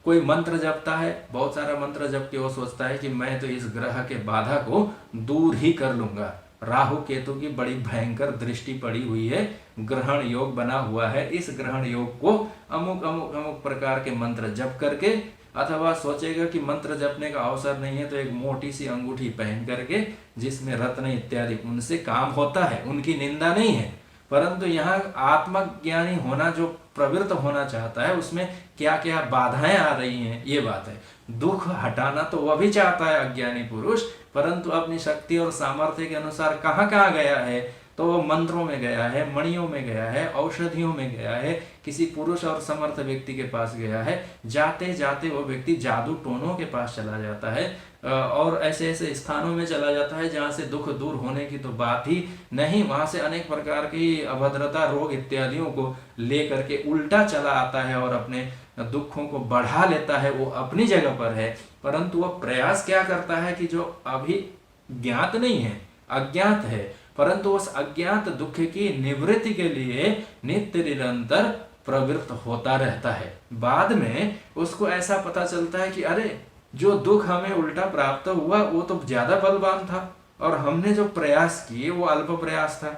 कोई मंत्र जपता है, बहुत सारा मंत्र जप के वो सोचता है कि मैं तो इस ग्रह के बाधा को दूर ही कर लूंगा। राहु केतु की बड़ी भयंकर दृष्टि पड़ी हुई है, ग्रहण योग बना हुआ है, इस ग्रहण योग को अमुक अमुक अमुक प्रकार के मंत्र जप करके, अथवा सोचेगा कि मंत्र जपने का अवसर नहीं है तो एक मोटी सी अंगूठी पहन करके जिसमें रत्न इत्यादि, उनसे काम होता है, उनकी निंदा नहीं है। परंतु यहाँ आत्मज्ञानी होना जो प्रवृत्त होना चाहता है उसमें क्या क्या बाधाएं आ रही हैं, ये बात है। दुख हटाना तो वह भी चाहता है अज्ञानी पुरुष, परंतु अपनी शक्ति और सामर्थ्य के अनुसार कहाँ कहाँ गया है, तो वो मंत्रों में गया है, मणियों में गया है, औषधियों में गया है, किसी पुरुष और समर्थ व्यक्ति के पास गया है, जाते जाते वो व्यक्ति जादू टोनों के पास चला जाता है और ऐसे ऐसे स्थानों में चला जाता है जहाँ से दुख दूर होने की तो बात ही नहीं, वहां से अनेक प्रकार की अभद्रता, रोग इत्यादियों को लेकर के उल्टा चला आता है और अपने दुखों को बढ़ा लेता है। वो अपनी जगह पर है, परंतु वह प्रयास क्या करता है कि जो अभी ज्ञात नहीं है, अज्ञात है, परंतु उस अज्ञात दुख की निवृत्ति के लिए नित्य निरंतर प्रवृत्त होता रहता है। बाद में उसको ऐसा पता चलता है कि अरे जो दुख हमें उल्टा प्राप्त हुआ वो तो ज्यादा बलवान था, और हमने जो प्रयास किए वो अल्प प्रयास था,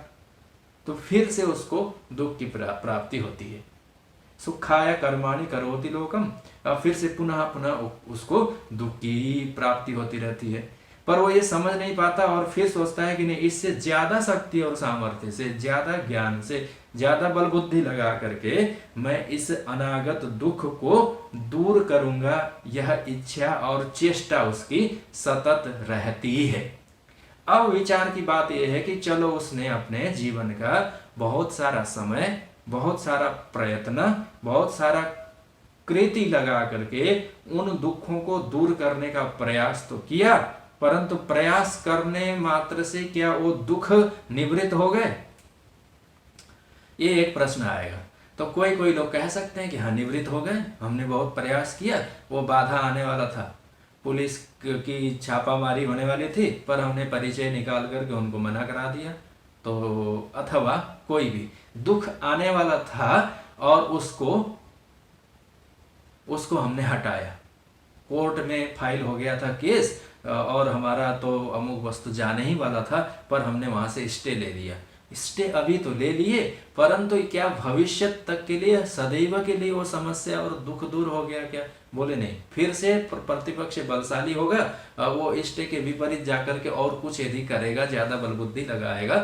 तो फिर से उसको दुख की प्राप्ति होती है। सुखाय कर्माणि करोति लोकम, और फिर से पुनः पुनः उसको दुख की प्राप्ति होती रहती है। पर वो ये समझ नहीं पाता और फिर सोचता है कि नहीं, इससे ज्यादा शक्ति और सामर्थ्य से, ज्यादा ज्ञान से, ज्यादा बल बुद्धि लगा करके मैं इस अनागत दुख को दूर करूंगा। यह इच्छा और चेष्टा उसकी सतत रहती है। अब विचार की बात यह है कि चलो उसने अपने जीवन का बहुत सारा समय, बहुत सारा प्रयत्न, बहुत सारा कृति लगा करके उन दुखों को दूर करने का प्रयास तो किया, परंतु प्रयास करने मात्र से क्या वो दुख निवृत्त हो गए? ये एक प्रश्न आएगा। तो कोई कोई लोग कह सकते हैं कि हाँ निवृत्त हो गए, हमने बहुत प्रयास किया, वो बाधा आने वाला था, पुलिस की छापामारी होने वाली थी, पर हमने परिचय निकाल करके उनको मना करा दिया। तो अथवा कोई भी दुख आने वाला था और उसको हमने हटाया, कोर्ट में फाइल हो गया था केस और हमारा तो अमुक वस्तु जाने ही वाला था, पर हमने वहां से स्टे ले लिया। स्टे अभी तो ले लिए, परंतु क्या भविष्य तक के लिए, सदैव के लिए वो समस्या और दुख दूर हो गया क्या? बोले नहीं, फिर से प्रतिपक्ष बलशाली होगा, वो स्टे के विपरीत जाकर के और कुछ यदि करेगा, ज्यादा बल बुद्धि लगाएगा,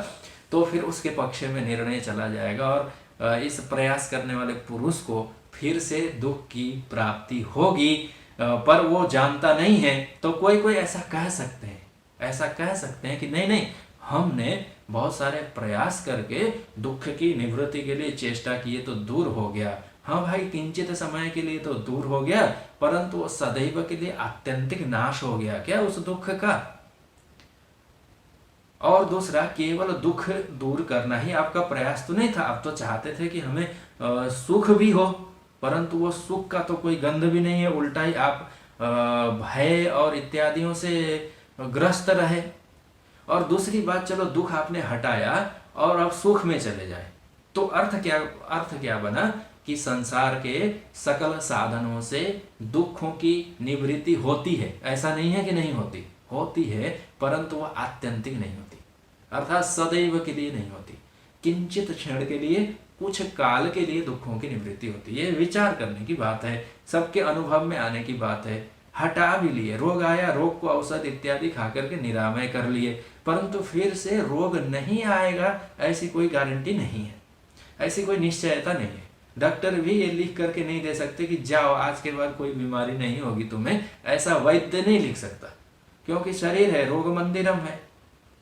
तो फिर उसके पक्ष में निर्णय चला जाएगा और इस प्रयास करने वाले पुरुष को फिर से दुख की प्राप्ति होगी, पर वो जानता नहीं है। तो कोई कोई ऐसा कह सकते हैं कि नहीं नहीं, हमने बहुत सारे प्रयास करके दुख की निवृत्ति के लिए चेष्टा किए तो दूर हो गया। हाँ भाई, किंचित समय के लिए तो दूर हो गया, परंतु वो सदैव के लिए आत्यंतिक नाश हो गया क्या उस दुख का? और दूसरा, केवल दुख दूर करना ही आपका प्रयास तो नहीं था, आप तो चाहते थे कि हमें सुख भी हो, परंतु वो सुख का तो कोई गंध भी नहीं है, उल्टा ही आप भय और इत्यादियों से ग्रस्त रहे। और दूसरी बात, चलो दुख आपने हटाया और अब सुख में चले जाए, तो अर्थ क्या बना कि संसार के सकल साधनों से दुखों की निवृत्ति होती है। ऐसा नहीं है कि नहीं होती है, परंतु वह आत्यंतिक नहीं होती, अर्थात सदैव के लिए नहीं होती, किंचित क्षण के लिए, कुछ काल के लिए दुखों की निवृत्ति होती है। विचार करने की बात है, सबके अनुभव में आने की बात है। हटा भी लिए, रोग आया, रोग को औषध इत्यादि खा करके निरामय कर लिए, परंतु फिर से रोग नहीं आएगा ऐसी कोई गारंटी नहीं है, ऐसी कोई निश्चयता नहीं है। डॉक्टर भी ये लिख करके नहीं दे सकते कि जाओ आज के बाद कोई बीमारी नहीं होगी तुम्हें, ऐसा वैद्य नहीं लिख सकता, क्योंकि शरीर है, रोग मंदिरम है।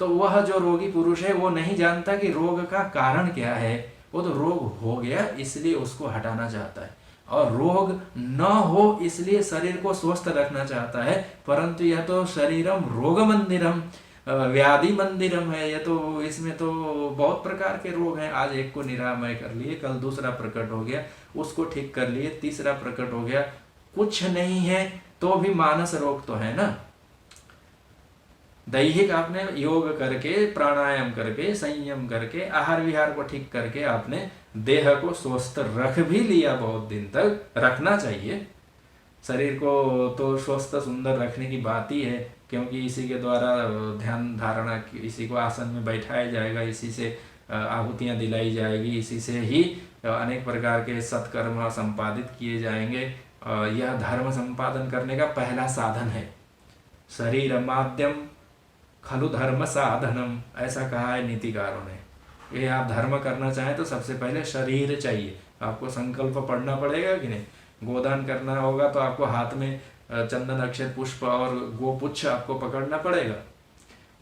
तो वह जो रोगी पुरुष है वो नहीं जानता कि रोग का कारण क्या है, वो तो रोग हो गया इसलिए उसको हटाना चाहता है, और रोग न हो इसलिए शरीर को स्वस्थ रखना चाहता है, परंतु यह तो शरीरम रोग मंदिरम, व्याधि मंदिरम है। यह तो, इसमें तो बहुत प्रकार के रोग हैं, आज एक को निरामय कर लिए, कल दूसरा प्रकट हो गया, उसको ठीक कर लिए, तीसरा प्रकट हो गया। कुछ नहीं है तो भी मानस रोग तो है ना। दैहिक आपने योग करके, प्राणायाम करके, संयम करके, आहार विहार को ठीक करके आपने देह को स्वस्थ रख भी लिया, बहुत दिन तक रखना चाहिए। शरीर को तो स्वस्थ सुंदर रखने की बात ही है, क्योंकि इसी के द्वारा ध्यान धारणा, इसी को आसन में बैठाया जाएगा, इसी से आहुतियां दिलाई जाएगी, इसी से ही अनेक प्रकार के सत्कर्म संपादित किए जाएंगे। यह धर्म संपादन करने का पहला साधन है। शरीर माध्यम खलु धर्म साधनम, ऐसा कहा है नीतिकारों ने। ये आप धर्म करना चाहें तो सबसे पहले शरीर चाहिए, आपको संकल्प पढ़ना पड़ेगा कि नहीं। गोदान करना होगा तो आपको हाथ में चंदन, अक्षत, पुष्प और गोपुच्छ आपको पकड़ना पड़ेगा।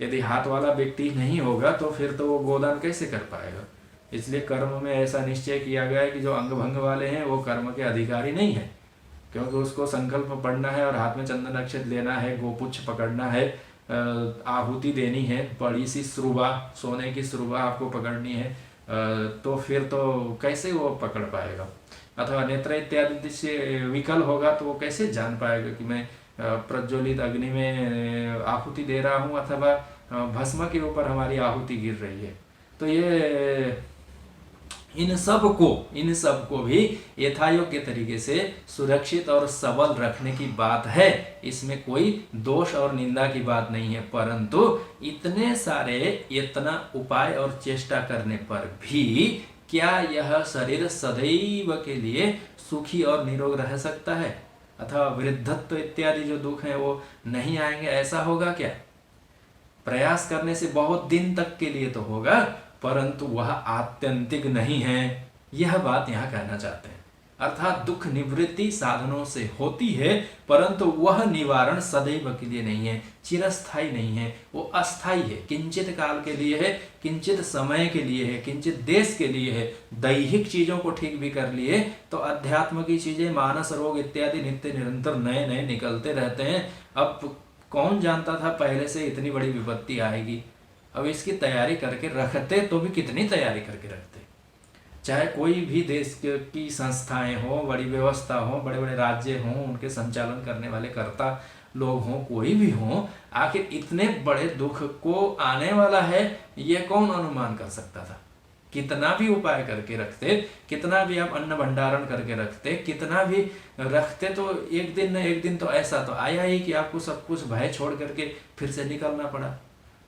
यदि हाथ वाला व्यक्ति नहीं होगा तो फिर तो वो गोदान कैसे कर पाएगा। इसलिए कर्म में ऐसा निश्चय किया गया है कि जो अंग भंग वाले हैं वो कर्म के अधिकारी नहीं है, क्योंकि उसको संकल्प पढ़ना है और हाथ में चंदन अक्षत लेना है, गोपुच्छ पकड़ना है, आहुति देनी है, बड़ी सी श्रुबा, सोने की श्रुबा आपको पकड़नी है, तो फिर तो कैसे वो पकड़ पाएगा। अथवा नेत्र इत्यादि से विकल होगा तो वो कैसे जान पाएगा कि मैं प्रज्वलित अग्नि में आहुति दे रहा हूँ अथवा भस्म के ऊपर हमारी आहुति गिर रही है। तो इन सब को भी यथायोग्य तरीके से सुरक्षित और सबल रखने की बात है। इसमें कोई दोष और निंदा की बात नहीं है, परंतु इतने सारे इतना उपाय और चेष्टा करने पर भी क्या यह शरीर सदैव के लिए सुखी और निरोग रह सकता है, अथवा वृद्धत्व इत्यादि जो दुख है वो नहीं आएंगे, ऐसा होगा क्या? प्रयास करने से बहुत दिन तक के लिए तो होगा, परंतु वह आत्यंतिक नहीं है, यह बात यहाँ कहना चाहते हैं। अर्थात दुख निवृत्ति साधनों से होती है, परंतु वह निवारण सदैव के लिए नहीं है, चिरस्थायी नहीं है, वो अस्थायी है, किंचित काल के लिए है, किंचित समय के लिए है, किंचित देश के लिए है। दैहिक चीजों को ठीक भी कर लिए तो अध्यात्म की चीजें, मानस रोग इत्यादि नित्य निरंतर नए नए निकलते रहते हैं। अब कौन जानता था पहले से इतनी बड़ी विपत्ति आएगी? अब इसकी तैयारी करके रखते तो भी कितनी तैयारी करके रखते। चाहे कोई भी देश की संस्थाएं हो, बड़ी व्यवस्था हो, बड़े बड़े राज्य हों, उनके संचालन करने वाले कर्ता लोग हों, कोई भी हों, आखिर इतने बड़े दुख को आने वाला है ये कौन अनुमान कर सकता था? कितना भी उपाय करके रखते, कितना भी आप अन्न भंडारण करके रखते, कितना भी रखते, तो एक दिन न एक दिन तो ऐसा तो आया ही कि आपको सब कुछ भय छोड़ करके फिर से निकलना पड़ा।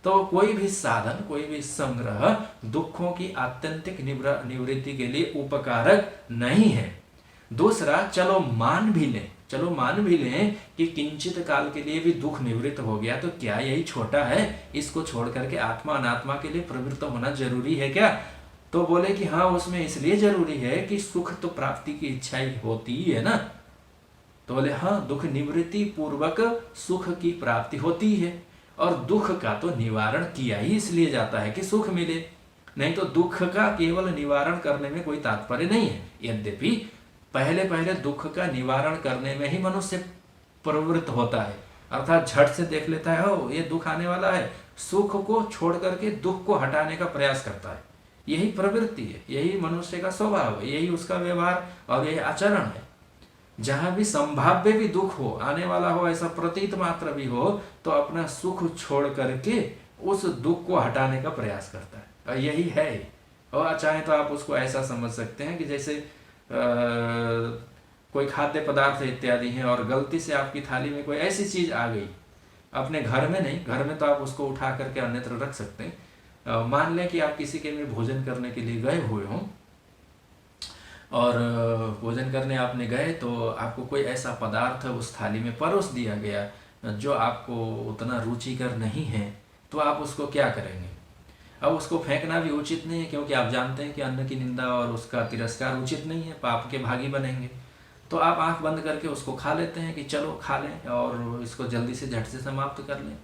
तो कोई भी साधन, कोई भी संग्रह दुखों की आत्यंतिक निवृत्ति के लिए उपकारक नहीं है। दूसरा, चलो मान भी लें कि किंचित काल के लिए भी दुख निवृत्त हो गया, तो क्या यही छोटा है? इसको छोड़ करके आत्मा अनात्मा के लिए प्रवृत्त होना जरूरी है क्या? तो बोले कि हाँ, उसमें इसलिए जरूरी है कि सुख तो प्राप्ति की इच्छा ही होती ही है ना। तो बोले हाँ, दुख निवृत्ति पूर्वक सुख की प्राप्ति होती है, और दुख का तो निवारण किया ही इसलिए जाता है कि सुख मिले, नहीं तो दुख का केवल निवारण करने में कोई तात्पर्य नहीं है। यद्यपि पहले दुख का निवारण करने में ही मनुष्य प्रवृत्त होता है, अर्थात झट से देख लेता है हो ये दुख आने वाला है, सुख को छोड़ करके दुख को हटाने का प्रयास करता है। यही प्रवृत्ति है, यही मनुष्य का स्वभाव है, यही उसका व्यवहार और यही आचरण है। जहां भी संभाव्य भी दुख हो, आने वाला हो, ऐसा प्रतीत मात्र भी हो, तो अपना सुख छोड़ करके उस दुख को हटाने का प्रयास करता है, और यही है। और चाहे तो आप उसको ऐसा समझ सकते हैं कि जैसे कोई खाद्य पदार्थ इत्यादि हैं और गलती से आपकी थाली में कोई ऐसी चीज आ गई, अपने घर में नहीं, घर में तो आप उसको उठा करके अन्यत्र रख सकते हैं। मान लें कि आप किसी के में भोजन करने के लिए गए हुए हों, और भोजन करने आपने गए तो आपको कोई ऐसा पदार्थ उस थाली में परोस दिया गया जो आपको उतना रुचिकर नहीं है, तो आप उसको क्या करेंगे? अब उसको फेंकना भी उचित नहीं है, क्योंकि आप जानते हैं कि अन्न की निंदा और उसका तिरस्कार उचित नहीं है, पाप के भागी बनेंगे। तो आप आंख बंद करके उसको खा लेते हैं कि चलो खा लें और इसको जल्दी से झट से समाप्त कर लें।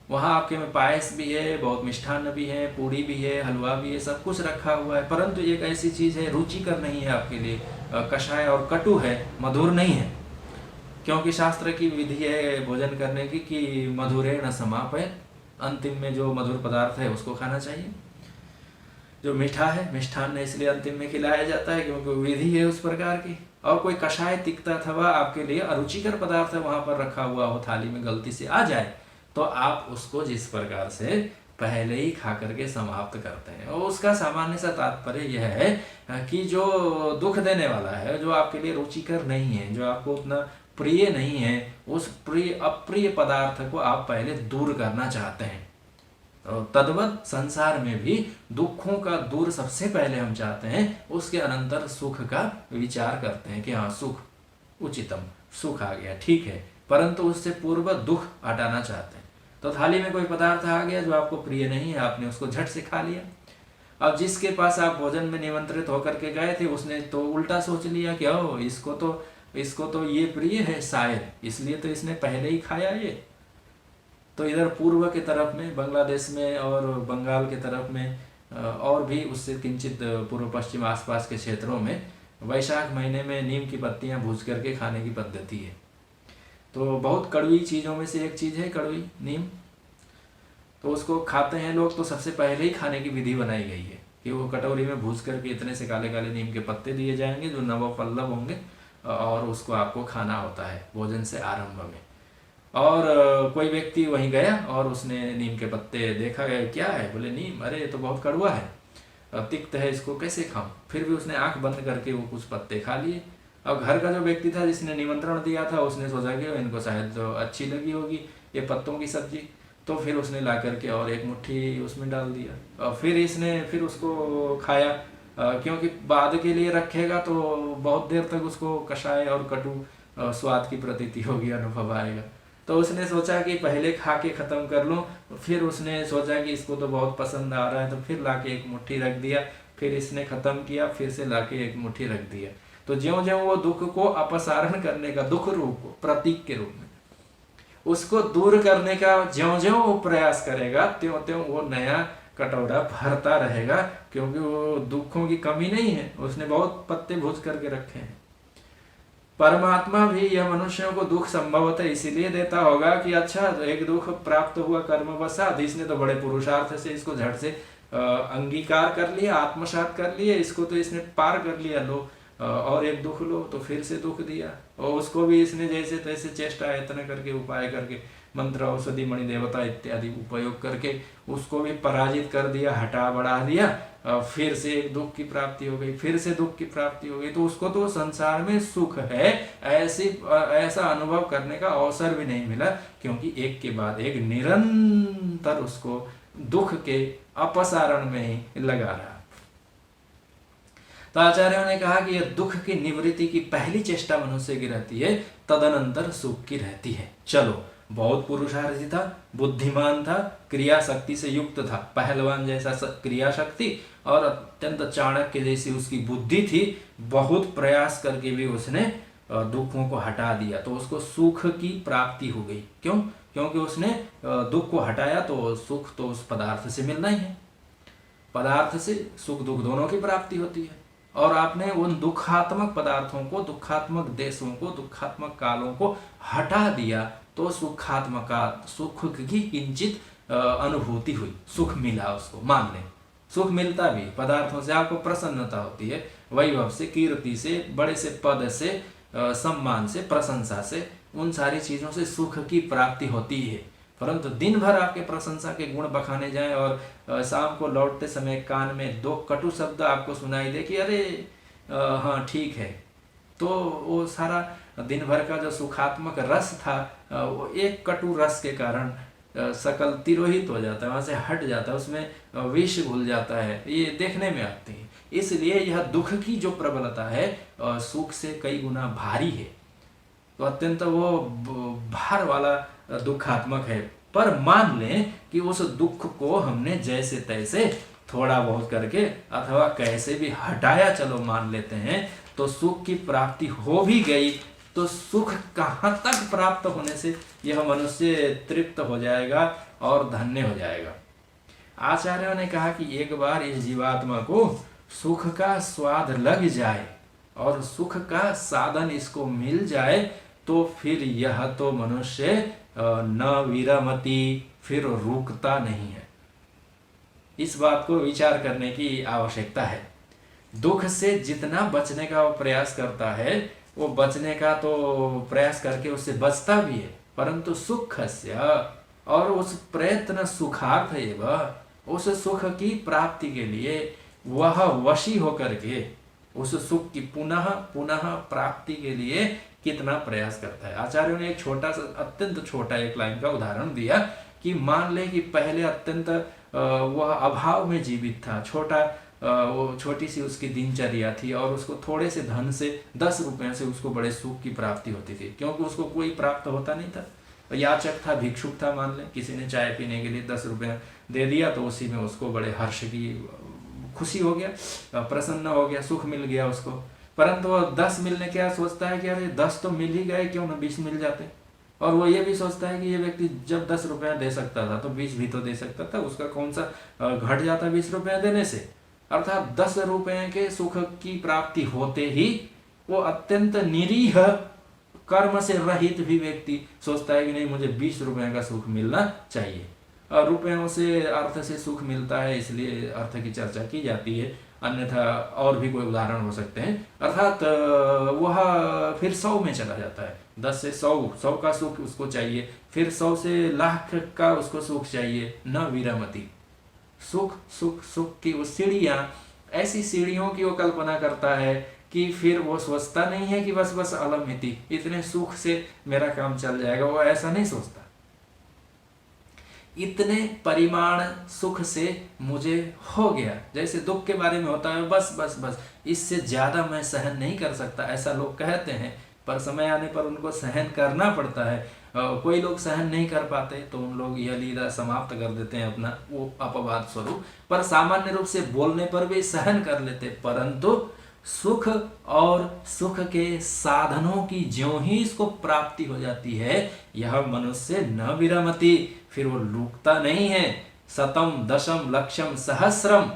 वहाँ आपके में पायस भी है, बहुत मिष्ठान्न भी है, पूड़ी भी है, हलवा भी है, सब कुछ रखा हुआ है, परंतु एक ऐसी चीज है रुचिकर नहीं है आपके लिए, कषाय और कटु है, मधुर नहीं है। क्योंकि शास्त्र की विधि है भोजन करने की कि मधुरे न समापय, अंतिम में जो मधुर पदार्थ है उसको खाना चाहिए। जो मीठा है, मिष्ठान्न इसलिए अंतिम में खिलाया जाता है क्योंकि विधि है उस प्रकार की। और कोई कषाय तिक्ता अथवा आपके लिए अरुचिकर पदार्थ वहां पर रखा हुआ हो, थाली में गलती से आ जाए, तो आप उसको जिस प्रकार से पहले ही खा करके समाप्त करते हैं, और उसका सामान्य सा तात्पर्य यह है कि जो दुख देने वाला है, जो आपके लिए रुचिकर नहीं है, जो आपको उतना प्रिय नहीं है, उस प्रिय अप्रिय पदार्थ को आप पहले दूर करना चाहते हैं। और तद्वत संसार में भी दुखों का दूर सबसे पहले हम चाहते हैं, उसके अनंतर सुख का विचार करते हैं कि हाँ सुख उचितम, सुख आ गया ठीक है, परंतु उससे पूर्व दुख हटाना चाहते हैं। तो थाली में कोई पदार्थ आ गया जो आपको प्रिय नहीं है, आपने उसको झट से खा लिया। अब जिसके पास आप भोजन में निमंत्रित होकर के गए थे, उसने तो उल्टा सोच लिया कि ओ इसको तो ये प्रिय है शायद, इसलिए तो इसने पहले ही खाया ये। तो इधर पूर्व के तरफ में, बांग्लादेश में और बंगाल के तरफ में और भी उससे किंचित पूर्व पश्चिम आसपास के क्षेत्रों में वैशाख महीने में नीम की पत्तियां भूज करके खाने की पद्धति है। तो बहुत कड़वी चीज़ों में से एक चीज़ है कड़वी नीम, तो उसको खाते हैं लोग। तो सबसे पहले ही खाने की विधि बनाई गई है कि वो कटोरी में भूज करके इतने से काले काले नीम के पत्ते दिए जाएंगे जो नवपल्लव होंगे, और उसको आपको खाना होता है भोजन से आरंभ में। और कोई व्यक्ति वहीं गया और उसने नीम के पत्ते देखा, क्या है? बोले नीम, अरे ये तो बहुत कड़वा है। तिक्त है, इसको कैसे खाऊं। फिर भी उसने आंख बंद करके वो कुछ पत्ते खा लिए। अब घर का जो व्यक्ति था जिसने निमंत्रण दिया था, उसने सोचा कि इनको शायद तो अच्छी लगी होगी ये पत्तों की सब्जी, तो फिर उसने ला करके और एक मुट्ठी उसमें डाल दिया और फिर उसको खाया। क्योंकि बाद के लिए रखेगा तो बहुत देर तक उसको कषाय और कटु स्वाद की प्रतीति होगी, अनुभव आएगा। तो उसने सोचा कि पहले खा के खत्म कर लूं। फिर उसने सोचा कि इसको तो बहुत पसंद आ रहा है, तो फिर लाके एक मुट्ठी रख दिया। फिर इसने खत्म किया, फिर से लाके एक मुट्ठी रख दिया। तो ज्यों ज्यों वो दुख को अपसारण करने का, दुख रूप प्रतीक के रूप में उसको दूर करने का ज्यों ज्यों वो प्रयास करेगा, त्यों त्यों वो नया कटोरा भरता रहेगा, क्योंकि वो दुखों की कमी नहीं है, उसने बहुत पत्ते भूज करके रखे हैं। परमात्मा भी यह मनुष्यों को दुख संभवतः इसीलिए देता होगा कि अच्छा एक दुख प्राप्त हुआ कर्मवशात, इसने तो बड़े पुरुषार्थ से इसको झट से अंगीकार कर लिया, आत्मसात कर लिया, इसको तो इसने पार कर लिया, लो और एक दुख लो, तो फिर से दुख दिया। और उसको भी इसने जैसे तैसे चेष्टा यत्न करके, उपाय करके, मंत्र औषधि मणि देवता इत्यादि उपयोग करके उसको भी पराजित कर दिया, हटा बढ़ा दिया। फिर से एक दुख की प्राप्ति हो गई, फिर से दुख की प्राप्ति हो गई। तो उसको तो संसार में सुख है ऐसा अनुभव करने का अवसर भी नहीं मिला, क्योंकि एक के बाद एक निरंतर उसको दुख के अपसारण में ही लगा रहा। तो आचार्यों ने कहा कि यह दुख की निवृत्ति की पहली चेष्टा मनुष्य की रहती है, तदनंतर सुख की रहती है। चलो, बहुत पुरुषार्थी था, बुद्धिमान था, क्रिया शक्ति से युक्त था, पहलवान जैसा क्रिया शक्ति और अत्यंत चाणक्य जैसी उसकी बुद्धि थी। बहुत प्रयास करके भी उसने दुखों को हटा दिया, तो उसको सुख की प्राप्ति हो गई। क्यों? क्योंकि उसने दुख को हटाया, तो सुख तो उस पदार्थ से मिलना ही है। पदार्थ से सुख दुख दोनों की प्राप्ति होती है। और आपने उन दुखात्मक पदार्थों को, दुखात्मक देशों को, दुखात्मक कालों को हटा दिया, तो सुख की किंचित अनुभूति हुई, सुख मिला उसको। मान लें सुख मिलता भी पदार्थों से, आपको प्रसन्नता होती है, वैभव से, कीर्ति से, बड़े से पद से, सम्मान से, प्रशंसा से, उन सारी चीजों से सुख की प्राप्ति होती है। परंतु दिन भर आपके प्रशंसा के गुण बखाने जाएं और शाम को लौटते समय कान में दो कटु शब्द आपको सुनाई दे कि अरे हाँ ठीक है, तो वो सारा दिन भर का जो सुखात्मक रस था, वो एक कटु रस के कारण सकल तिरोहित हो जाता है, वहां से हट जाता है, उसमें विष घुल जाता है। ये देखने में आती है। इसलिए यह दुख की जो प्रबलता है सुख से कई गुना भारी है, तो अत्यंत वो भार वाला दुखात्मक है। पर मान लें कि उस दुख को हमने जैसे तैसे थोड़ा बहुत करके अथवा कैसे भी हटाया, चलो मान लेते हैं, तो सुख की प्राप्ति हो भी गई। तो सुख कहाँ तक प्राप्त होने से यह मनुष्य तृप्त हो जाएगा और धन्य हो जाएगा। आचार्यों ने कहा कि एक बार इस जीवात्मा को सुख का स्वाद लग जाए और सुख का साधन इसको मिल जाए, तो फिर यह तो मनुष्य न विरमति, फिर रुकता नहीं है। इस बात को विचार करने की आवश्यकता है। दुख से जितना बचने का वो प्रयास करता है, वो बचने का तो प्रयास करके उससे बचता भी है, परंतु सुखस्य, और उस प्रयत्न सुखार्थ एवं, उस सुख की प्राप्ति के लिए वह वशी होकर के उस सुख की पुनः पुनः प्राप्ति के लिए कितना प्रयास करता है। आचार्यों ने एक छोटा सा, अत्यंत छोटा एक लाइन का उदाहरण दिया कि मान ले कि पहले अत्यंत वह अभाव में जीवित था, वो छोटी सी उसकी दिनचर्या थी और उसको थोड़े से धन से, 10 रुपए से उसको बड़े सुख की प्राप्ति होती थी, क्योंकि उसको कोई प्राप्त होता नहीं था। याचक था, भिक्षुक था, मान ले किसी ने चाय पीने के लिए 10 रुपए दे दिया, तो उसी में उसको बड़े हर्ष की खुशी हो गया, प्रसन्न हो गया, सुख मिल गया उसको। परंतु वो 10 मिलने क्या सोचता है कि अरे 10 तो मिल ही गए, क्यों ना 20 मिल जाते। और वो ये भी सोचता है कि ये व्यक्ति जब 10 रुपया दे सकता था तो 20 भी तो दे सकता था, उसका कौन सा घट जाता 20 रुपया देने से। अर्थात 10 रुपए के सुख की प्राप्ति होते ही वो अत्यंत निरीह कर्म से रहित भी व्यक्ति सोचता है कि नहीं, मुझे 20 रुपए का सुख मिलना चाहिए। रुपयों से अर्थ से सुख मिलता है, इसलिए अर्थ की चर्चा की जाती है, अन्यथा और भी कोई उदाहरण हो सकते हैं। अर्थात वह फिर 100 में चला जाता है, 10 से 100 का सुख उसको चाहिए, फिर 100 से लाख का उसको सुख चाहिए, न विरमति। सुख सुख सुख की वो सीढ़ियां, ऐसी सीढ़ियों की वो कल्पना करता है कि फिर वो सोचता नहीं है कि बस बस अलमिति इतने सुख से मेरा काम चल जाएगा। वो ऐसा नहीं सोचता, इतने परिमाण सुख से मुझे हो गया। जैसे दुख के बारे में होता है, बस बस बस इससे ज्यादा मैं सहन नहीं कर सकता, ऐसा लोग कहते हैं, पर समय आने पर उनको सहन करना पड़ता है। कोई लोग सहन नहीं कर पाते तो उन लोग यह लीला समाप्त कर देते हैं अपना वो अपवाद स्वरूप, पर सामान्य रूप से बोलने पर भी सहन कर लेते। परंतु सुख और सुख के साधनों की ज्यों ही इसको प्राप्ति हो जाती है, यह मनुष्य न विरमति, फिर वो रुकता नहीं है। शतम दशम लक्षम सहस्रम,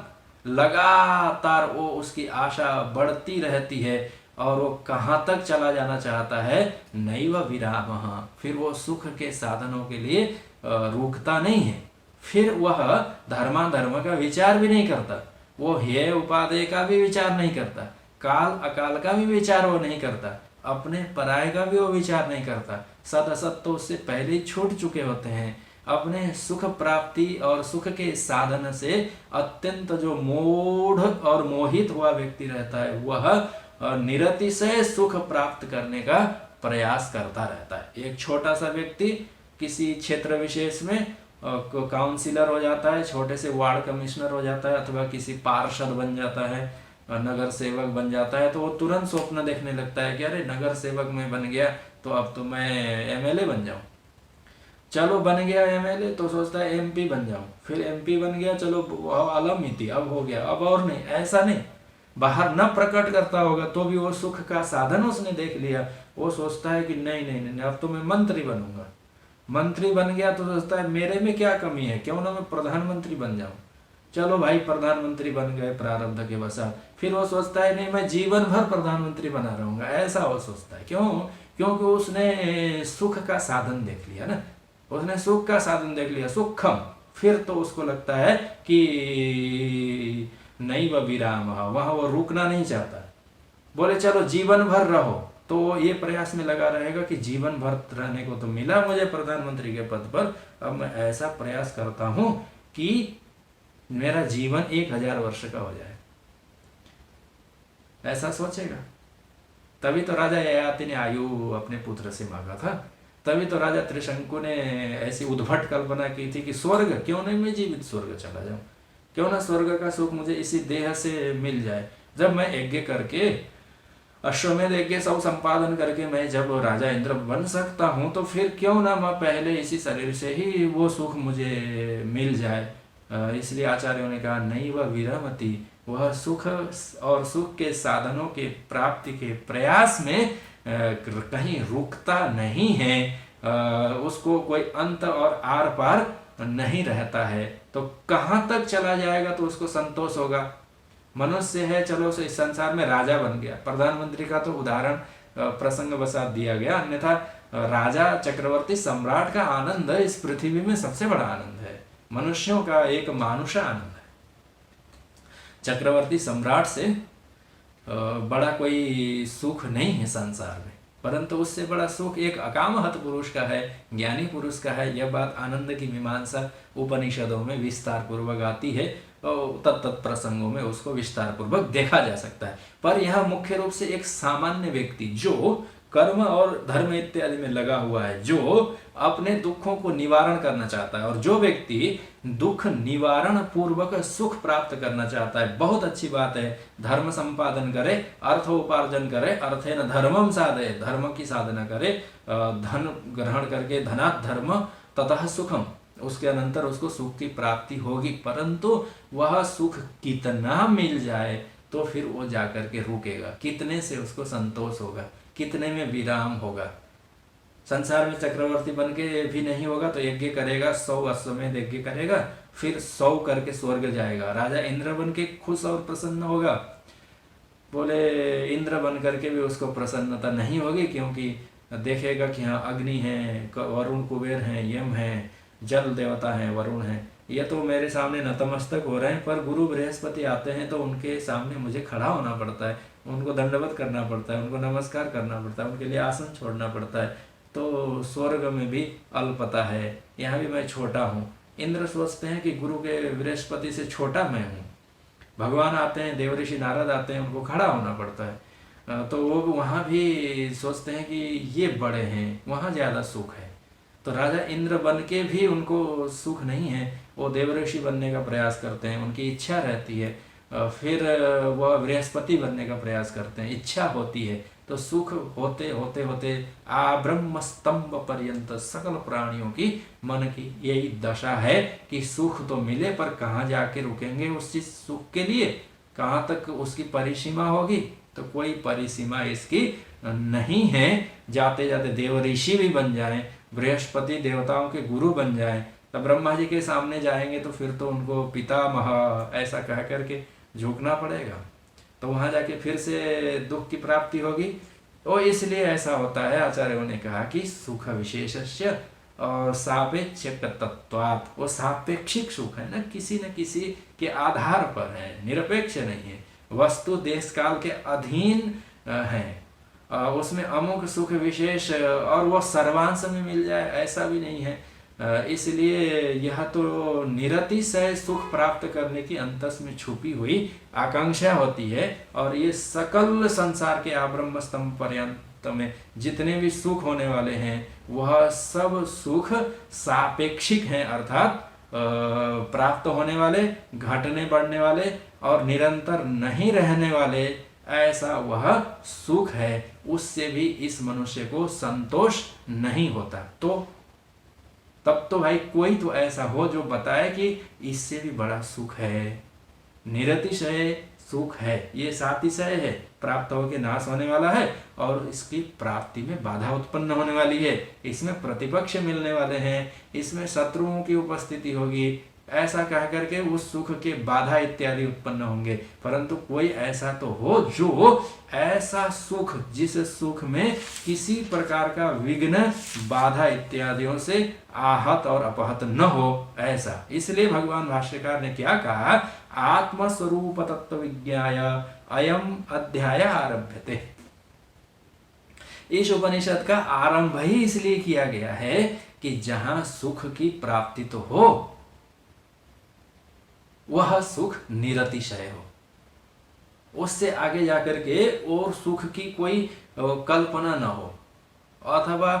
लगातार वो उसकी आशा बढ़ती रहती है और वो कहाँ तक चला जाना चाहता है, नैव विरामः, फिर वो सुख के साधनों के लिए रुकता नहीं है। फिर वह धर्माधर्म का विचार भी नहीं करता, वो हेय उपादेय का भी विचार नहीं करता, काल अकाल का भी विचार वो नहीं करता, अपने पराये का भी वो विचार नहीं करता। सद असत तो उससे पहले ही छूट चुके होते हैं। अपने सुख प्राप्ति और सुख के साधन से अत्यंत जो मूढ़ और मोहित हुआ व्यक्ति रहता है, वह निरतिशय सुख प्राप्त करने का प्रयास करता रहता है। एक छोटा सा व्यक्ति किसी क्षेत्र विशेष में काउंसिलर हो जाता है, छोटे से वार्ड कमिश्नर हो जाता है, अथवा किसी पार्षद बन जाता है, नगर सेवक बन जाता है, तो वो तुरंत स्वप्न देखने लगता है कि अरे नगर सेवक में बन गया तो अब तो मैं एमएलए बन जाऊं। चलो बन गया एमएलए तो सोचता है एमपी बन जाऊं, फिर एमपी बन गया, चलो अलमिति अब हो गया, अब और नहीं। ऐसा नहीं, बाहर न प्रकट करता होगा तो भी वो सुख का साधन उसने देख लिया, वो सोचता है कि नहीं नहीं नहीं, अब तो मैं मंत्री बनूंगा। मंत्री बन गया तो सोचता है मेरे में क्या कमी है, क्यों ना मैं प्रधानमंत्री बन जाऊं। चलो भाई प्रधानमंत्री बन गए प्रारब्ध के वसात, फिर वो सोचता है नहीं मैं जीवन भर प्रधानमंत्री बना रहूंगा, ऐसा वो सोचता है। क्यों? क्योंकि उसने सुख का साधन देख लिया ना, उसने सुख का साधन देख लिया, सुखम। फिर तो उसको लगता है कि नैव विरामः, वहां वो रुकना नहीं चाहता। बोले चलो जीवन भर रहो, तो ये प्रयास में लगा रहेगा कि जीवन भर रहने को तो मिला मुझे प्रधानमंत्री के पद पर, अब मैं ऐसा प्रयास करता हूं कि मेरा जीवन 1000 वर्ष का हो जाए, ऐसा सोचेगा। तभी तो राजा ययाति ने आयु अपने पुत्र से मांगा था, तभी तो राजा त्रिशंकु ने ऐसी उद्भट कल्पना की थी कि स्वर्ग, क्यों नहीं मैं जीवित स्वर्ग चला जाऊं, क्यों ना स्वर्ग का सुख मुझे इसी देह से मिल जाए। जब मैं यज्ञ करके अश्वमेध यज्ञ सब संपादन करके मैं जब राजा इंद्र बन सकता हूं, तो फिर क्यों ना मैं पहले इसी शरीर से ही वो सुख मुझे मिल जाए। इसलिए आचार्यों ने कहा नहीं वह विरमति, वह सुख और सुख के साधनों के प्राप्ति के प्रयास में कहीं रुकता नहीं है, उसको कोई अंत और आर पार नहीं रहता है। तो कहाँ तक चला जाएगा तो उसको संतोष होगा। मनुष्य है, चलो इस संसार में राजा बन गया, प्रधानमंत्री का तो उदाहरण प्रसंग वसात दिया गया, अन्यथा राजा चक्रवर्ती सम्राट का आनंद इस पृथ्वी में सबसे बड़ा आनंद है, मनुष्यों का एक मानुषा आनंद है। चक्रवर्ती सम्राट से बड़ा कोई सुख नहीं है संसार में, परंतु उससे बड़ा सुख एक अकामहत पुरुष का है, ज्ञानी पुरुष का है। यह बात आनंद की मीमांसा उपनिषदों में विस्तार पूर्वक आती है, तत्त प्रसंगों में उसको विस्तार पूर्वक देखा जा सकता है। पर यह मुख्य रूप से एक सामान्य व्यक्ति जो कर्म और धर्म इत्यादि में लगा हुआ है, जो अपने दुखों को निवारण करना चाहता है, और जो व्यक्ति दुख निवारण पूर्वक सुख प्राप्त करना चाहता है, बहुत अच्छी बात है, धर्म संपादन करे, अर्थ उपार्जन करे, अर्थेन धर्मम साधे, धर्म की साधना करे, धन ग्रहण करके धनात् धर्म ततः सुखम, उसके अनंतर उसको सुख की प्राप्ति होगी। परंतु वह सुख कितना मिल जाए तो फिर वो जाकर के रुकेगा, कितने से उसको संतोष होगा, कितने में विराम होगा। संसार में चक्रवर्ती बन के भी नहीं होगा तो यज्ञ करेगा, 100 अश्वमेध यज्ञ करेगा, फिर 100 करके स्वर्ग जाएगा। राजा इंद्र बन के खुश और प्रसन्न होगा, बोले इंद्र बन करके भी उसको प्रसन्नता नहीं होगी, क्योंकि देखेगा कि हाँ अग्नि है, वरुण कुबेर है, यम है, जल देवता है, वरुण है, ये तो मेरे सामने नतमस्तक हो रहे हैं, पर गुरु बृहस्पति आते हैं तो उनके सामने मुझे खड़ा होना पड़ता है, उनको दंडवत करना पड़ता है, उनको नमस्कार करना पड़ता है, उनके लिए आसन छोड़ना पड़ता है। तो स्वर्ग में भी अल्पता है, यहाँ भी मैं छोटा हूँ, इंद्र सोचते हैं कि गुरु के बृहस्पति से छोटा मैं हूँ। भगवान आते हैं, देवऋषि नारद आते हैं, उनको खड़ा होना पड़ता है, तो वो वहाँ भी सोचते हैं कि ये बड़े हैं, वहाँ ज़्यादा सुख है। तो राजा इंद्र बन के भी उनको सुख नहीं है, वो देवऋषि बनने का प्रयास करते हैं, उनकी इच्छा रहती है। फिर वह बृहस्पति बनने का प्रयास करते हैं, इच्छा होती है। तो सुख होते होते होते ब्रह्म स्तंभ पर्यंत सकल प्राणियों की मन की यही दशा है कि सुख तो मिले, पर कहाँ जाके रुकेंगे उस चीज सुख के लिए, कहाँ तक उसकी परिसीमा होगी? तो कोई परिसीमा इसकी नहीं है। जाते जाते देव ऋषि भी बन जाएं, बृहस्पति देवताओं के गुरु बन जाएं, तब ब्रह्मा जी के सामने जाएंगे तो फिर तो उनको पितामह ऐसा कह करके झुकना पड़ेगा। तो वहां जाके फिर से दुख की प्राप्ति होगी। और इसलिए ऐसा होता है, आचार्यों ने कहा कि सुख विशेषस्य और सापेक्षिक तत्वात्, वो सापेक्षिक सुख है ना, किसी न किसी के आधार पर है, निरपेक्ष नहीं है, वस्तु देश काल के अधीन है। उसमें अमुक सुख विशेष और वो सर्वांश में मिल जाए ऐसा भी नहीं है। इसलिए यह तो निरतिशय सुख प्राप्त करने की अंतस में छुपी हुई आकांक्षा होती है। और ये सकल संसार के आब्रह्म स्तंभ पर्यंत में जितने भी सुख होने वाले हैं वह सब सुख सापेक्षिक हैं, अर्थात प्राप्त होने वाले, घटने बढ़ने वाले और निरंतर नहीं रहने वाले, ऐसा वह सुख है। उससे भी इस मनुष्य को संतोष नहीं होता। तो तब तो भाई कोई तो ऐसा हो जो बताए कि इससे भी बड़ा सुख है, निरतिशय सुख है, ये सातिशय है, प्राप्त होकर नाश होने वाला है और इसकी प्राप्ति में बाधा उत्पन्न होने वाली है, इसमें प्रतिपक्ष मिलने वाले हैं, इसमें शत्रुओं की उपस्थिति होगी, ऐसा कह करके उस सुख के बाधा इत्यादि उत्पन्न होंगे। परंतु कोई ऐसा तो हो जो ऐसा सुख, जिस सुख में किसी प्रकार का विघ्न, बाधा इत्यादियों से आहत और अपहत न हो, ऐसा। इसलिए भगवान भाष्यकार ने क्या कहा, आत्मस्वरूप तत्व विज्ञाय अयम अध्याय आरभ्यते। इस उपनिषद का आरंभ ही इसलिए किया गया है कि जहां सुख की प्राप्ति तो हो, वह सुख निरतिशय हो, उससे आगे जाकर के और सुख की कोई कल्पना न हो अथवा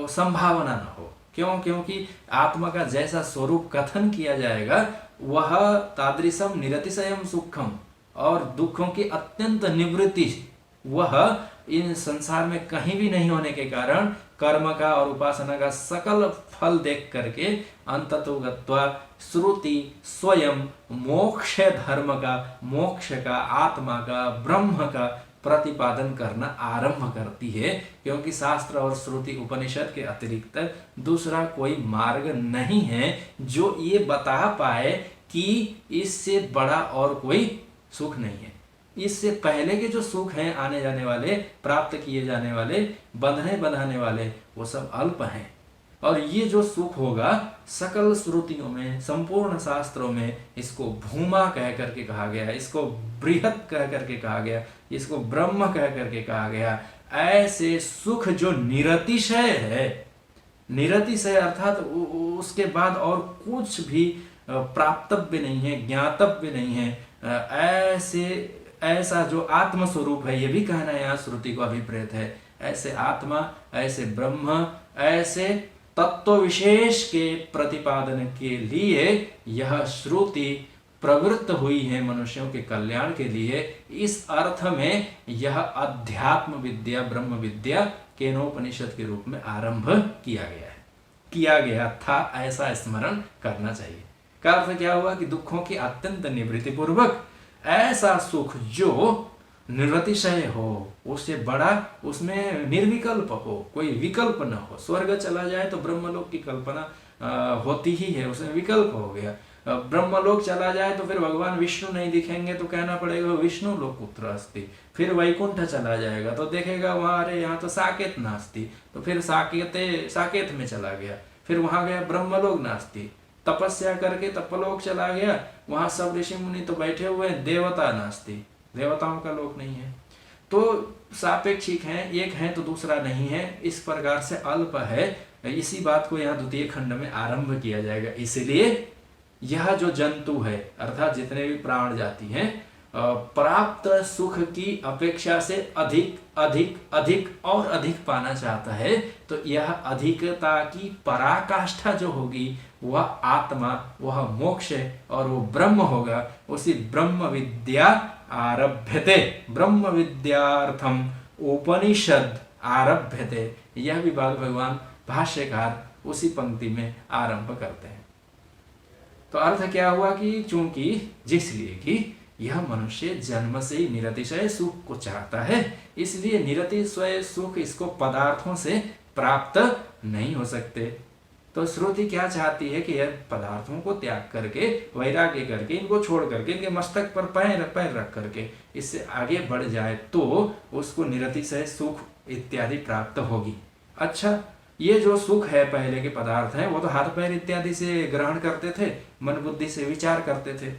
संभावना न हो। क्यों? क्योंकि आत्मा का जैसा स्वरूप कथन किया जाएगा वह तादृशम निरतिशयम सुखम, और दुखों की अत्यंत निवृत्ति वह इन संसार में कहीं भी नहीं होने के कारण कर्म का और उपासना का सकल फल देख करके अंततो गत्वा श्रुति स्वयं मोक्ष धर्म का, मोक्ष का, आत्मा का, ब्रह्म का प्रतिपादन करना आरंभ करती है। क्योंकि शास्त्र और श्रुति उपनिषद के अतिरिक्त दूसरा कोई मार्ग नहीं है जो ये बता पाए कि इससे बड़ा और कोई सुख नहीं है। इससे पहले के जो सुख हैं, आने जाने वाले, प्राप्त किए जाने वाले, बंधने बंधाने वाले, वो सब अल्प हैं। और ये जो सुख होगा सकल श्रुतियों में, संपूर्ण शास्त्रों में इसको भूमा कह करके कहा गया, इसको बृहत कह करके कहा गया, इसको ब्रह्म कह करके कहा गया। ऐसे सुख जो निरतिशय है, निरतिशय अर्थात उसके बाद और कुछ भी प्राप्तव्य नहीं है, ज्ञातव्य नहीं है, ऐसा जो आत्म स्वरूप है, ये भी कहना यहाँ श्रुति को अभिप्रेत है। ऐसे आत्मा, ऐसे ब्रह्म, ऐसे तत्व विशेष के प्रतिपादन के लिए यह श्रुति प्रवृत्त हुई है, मनुष्यों के कल्याण के लिए। इस अर्थ में यह अध्यात्म विद्या, ब्रह्म विद्या केनोपनिषद के रूप में आरंभ किया गया था, ऐसा स्मरण करना चाहिए। का अर्थ क्या हुआ कि दुखों की अत्यंत निवृत्ति पूर्वक ऐसा सुख जो निरतिशय हो, उससे बड़ा, उसमें निर्विकल्प हो, कोई विकल्प न हो। स्वर्ग चला जाए तो ब्रह्मलोक की कल्पना होती ही है, उसमें विकल्प हो गया। ब्रह्मलोक चला जाए तो फिर भगवान विष्णु नहीं दिखेंगे तो कहना पड़ेगा विष्णु लोक कुत्र अस्ति। फिर वैकुंठ चला जाएगा तो देखेगा वहां, अरे यहाँ तो साकेत नास्ति, तो फिर साकेत में चला गया। फिर वहां गया ब्रह्मलोक नास्ति, तपस्या करके तपलोक चला गया, वहां सब ऋषि मुनि तो बैठे हुए हैं, देवता नास्ति, देवताओं का लोक नहीं है। तो सापेक्षिक है, एक है तो दूसरा नहीं है, इस प्रकार से अल्प है। इसी बात को यहाँ द्वितीय खंड में आरंभ किया जाएगा। इसलिए यह जो जंतु है अर्थात जितने भी प्राण जाति हैं प्राप्त सुख की अपेक्षा से अधिक अधिक अधिक और अधिक पाना चाहता है, तो यह अधिकता की पराकाष्ठा जो होगी वह आत्मा, वह मोक्ष है और वो ब्रह्म होगा। उसी ब्रह्म विद्या आरभ्यते, ब्रह्म विद्यार्थम उपनिषद आरभ्यते। यह भी बात भगवान भाष्यकार उसी पंक्ति में आरंभ करते हैं। तो अर्थ क्या हुआ कि चूंकि जिसलिए कि यह मनुष्य जन्म से ही निरतिशय सुख को चाहता है, इसलिए निरतिशय सुख इसको पदार्थों से प्राप्त नहीं हो सकते। तो श्रुति क्या चाहती है कि यह पदार्थों को त्याग करके, वैराग्य करके, इनको छोड़ करके, इनके मस्तक पर पैर रख करके इससे आगे बढ़ जाए तो उसको निरतिशय सुख इत्यादि प्राप्त होगी। अच्छा, ये जो सुख है पहले के पदार्थ हैं वो तो हाथ पैर इत्यादि से ग्रहण करते थे, मन बुद्धि से विचार करते थे।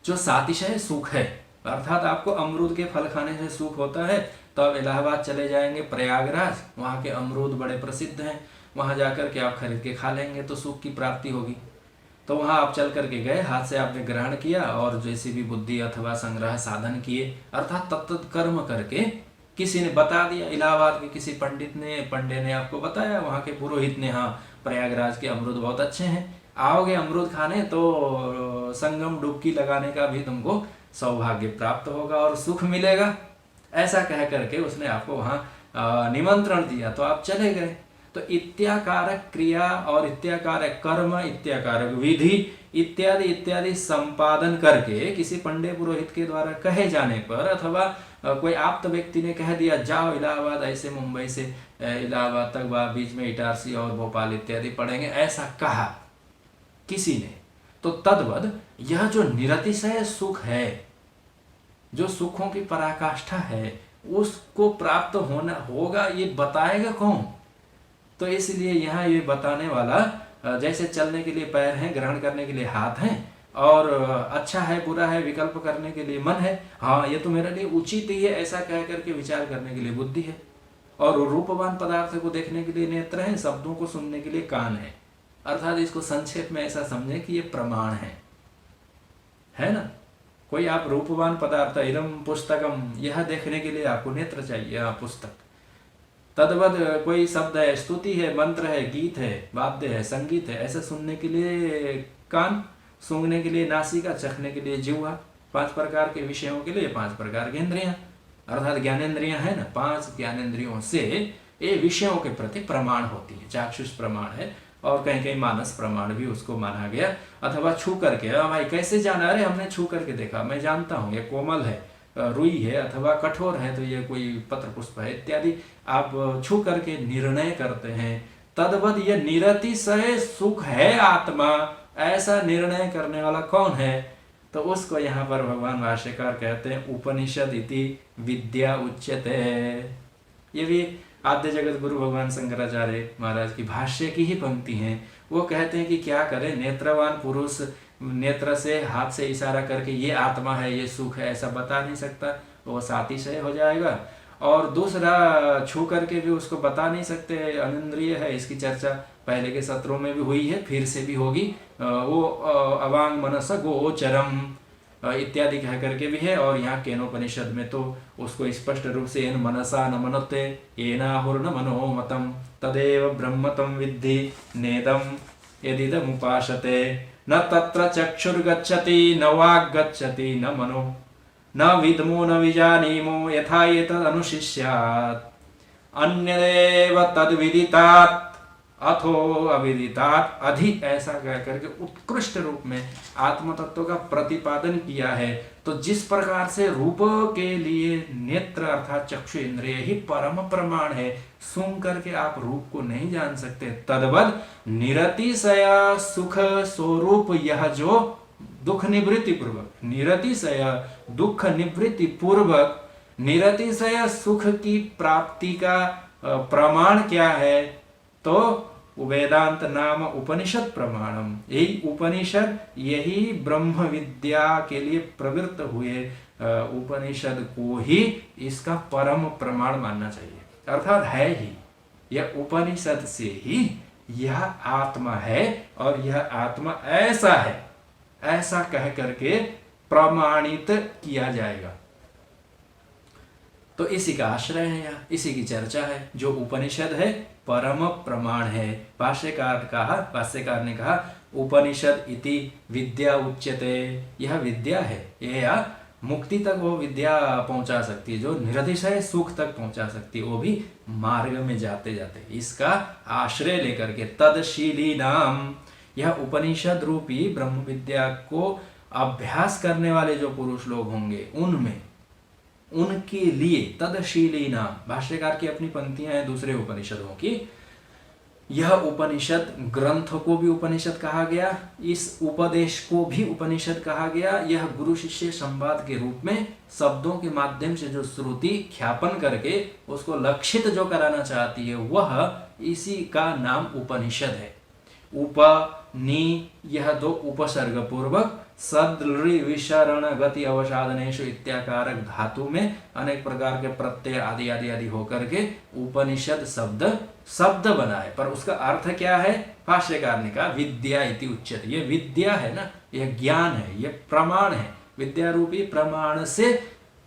जो सातिशय सुख है अर्थात आपको अमरूद के फल खाने से सुख होता है, तो आप इलाहाबाद चले जाएंगे, प्रयागराज, वहाँ के अमरूद बड़े प्रसिद्ध हैं, वहाँ जाकर के आप खरीद के खा लेंगे तो सुख की प्राप्ति होगी। तो वहाँ आप चल करके गए, हाथ से आपने ग्रहण किया और जैसी भी बुद्धि अथवा संग्रह साधन किए अर्थात तत्त कर्म करके किसी ने बता दिया, इलाहाबाद के किसी पंडित ने आपको बताया, वहाँ के पुरोहित ने, हाँ प्रयागराज के अमरूद बहुत अच्छे हैं, आओगे अमरूद खाने तो संगम डुबकी लगाने का भी तुमको सौभाग्य प्राप्त होगा और सुख मिलेगा। ऐसा कह करके उसने आपको वहाँ निमंत्रण दिया तो आप चले गए। तो इत्याकारक क्रिया और इत्याकारक कर्म, इत्याकारक विधि इत्यादि इत्यादि संपादन करके किसी पंडित पुरोहित के द्वारा कहे जाने पर अथवा कोई आप्त व्यक्ति ने कह दिया जाओ इलाहाबाद, ऐसे मुंबई से इलाहाबाद तक बीच में इटारसी और भोपाल इत्यादि पढ़ेंगे, ऐसा कहा किसी ने, तो तद्वद यह जो निरतिशय सुख है, जो सुखों की पराकाष्ठा है, उसको प्राप्त होना होगा ये बताएगा कौन? तो इसलिए यहाँ ये बताने वाला जैसे चलने के लिए पैर हैं, ग्रहण करने के लिए हाथ हैं और अच्छा है बुरा है विकल्प करने के लिए मन है, हाँ ये तो मेरे लिए उचित ही है ऐसा कह करके विचार करने के लिए बुद्धि है, और रूपवान पदार्थ को देखने के लिए नेत्र हैं, शब्दों को सुनने के लिए कान है। अर्थात इसको संक्षेप में ऐसा समझे कि ये प्रमाण है ना। कोई आप रूपवान पदार्थ, इदम पुस्तकम, यह देखने के लिए आपको नेत्र चाहिए, पुस्तक। तद्वद कोई शब्द है, स्तुति है, मंत्र है, गीत है, वाद्य है, संगीत है, ऐसा सुनने के लिए कान, सूंघने के लिए नासिका, चखने के लिए जिह्वा, 5 प्रकार के विषयों के लिए 5 प्रकार की इंद्रियां अर्थात ज्ञानेन्द्रियां है ना। 5 ज्ञानेन्द्रियों से ये विषयों के प्रति प्रमाण होती है। चाक्षुष प्रमाण है और कहीं कहीं मानस प्रमाण भी उसको माना गया, अथवा छू करके, भाई कैसे जाना, अरे हमने छू करके देखा, मैं जानता हूँ ये कोमल है, रुई है, अथवा कठोर है तो ये कोई पत्र पुष्प है इत्यादि आप छू करके निर्णय करते हैं। तद्वद ये निरतिशय सुख है आत्मा, ऐसा निर्णय करने वाला कौन है? तो उसको यहाँ पर भगवान भाष्यकार कहते हैं उपनिषद इति विद्या उच्यते। ये भी आद्य जगत गुरु भगवान शंकराचार्य महाराज की भाष्य की ही पंक्ति हैं। वो कहते हैं कि क्या करें, नेत्रवान पुरुष नेत्र से हाथ से इशारा करके ये आत्मा है, ये सुख है ऐसा बता नहीं सकता, वो सातिशय हो जाएगा। और दूसरा छू करके भी उसको बता नहीं सकते, अनिंद्रिय है। इसकी चर्चा पहले के सत्रों में भी हुई है, फिर से भी होगी। वो अवांग मनस गोचरम इत्यादि कह करके भी है। और यहाँ केनोपनिषद में तो उसको स्पष्ट रूप से एन मनसा न मनते येनाहुर्न मनोमतम तदेव ब्रह्मतम विद्धि नेदम यदिदमुपासते न तत्र चक्षुर्गच्छति न वाक् गच्छति न मनो न विद्मो न विजानीमो यथा एतद् अनुशिष्यात् अन्यदेव तद्विदितात् अथो अविदितात् अधि, ऐसा कह करके उत्कृष्ट रूप में आत्म तत्व का प्रतिपादन किया है। तो जिस प्रकार से रूप के लिए नेत्र अर्थात चक्षु इंद्रिय ही परम प्रमाण है, सुन करके आप रूप को नहीं जान सकते, तद्वद निरतिशय सुख स्वरूप यह जो दुख निवृत्ति पूर्वक, निरतिशय दुख निवृत्ति पूर्वक निरतिशय सुख की प्राप्ति का प्रमाण क्या है? तो वेदांत नाम उपनिषद प्रमाणम, यही उपनिषद, यही ब्रह्म विद्या के लिए प्रवृत्त हुए उपनिषद को ही इसका परम प्रमाण मानना चाहिए। अर्थात है ही, यह उपनिषद से ही यह आत्मा है और यह आत्मा ऐसा है, ऐसा कह करके प्रमाणित किया जाएगा। तो इसी का आश्रय है, यहाँ इसी की चर्चा है। जो उपनिषद है परम प्रमाण है। भाष्यकार ने कहा उपनिषद इति विद्या उच्यते, यह विद्या है, यह मुक्ति तक वो विद्या पहुंचा सकती है, जो निरतिशय सुख तक पहुंचा सकती है, वो भी मार्ग में जाते जाते। इसका आश्रय लेकर के तदशीली नाम, यह उपनिषद रूपी ब्रह्म विद्या को अभ्यास करने वाले जो पुरुष लोग होंगे उनमें, उनके लिए तदशीली नाम, भाष्यकार की अपनी पंक्तियां हैं दूसरे उपनिषदों की। यह उपनिषद ग्रंथ को भी उपनिषद कहा गया, इस उपदेश को भी उपनिषद कहा गया। यह गुरु शिष्य संवाद के रूप में शब्दों के माध्यम से जो श्रुति ख्यापन करके उसको लक्षित जो कराना चाहती है, वह इसी का नाम उपनिषद है। उपनि, यह दो उपसर्ग पूर्वक सदृ विशरण गति अवसाधनेषु इत्याकारक धातु में अनेक प्रकार के प्रत्यय आदि आदि आदि होकर के उपनिषद शब्द बना है। पर उसका अर्थ क्या है? भाष्यकार ने कहा विद्या इति उच्यते। ये विद्या है ना, यह ज्ञान है, यह प्रमाण है। विद्या रूपी प्रमाण से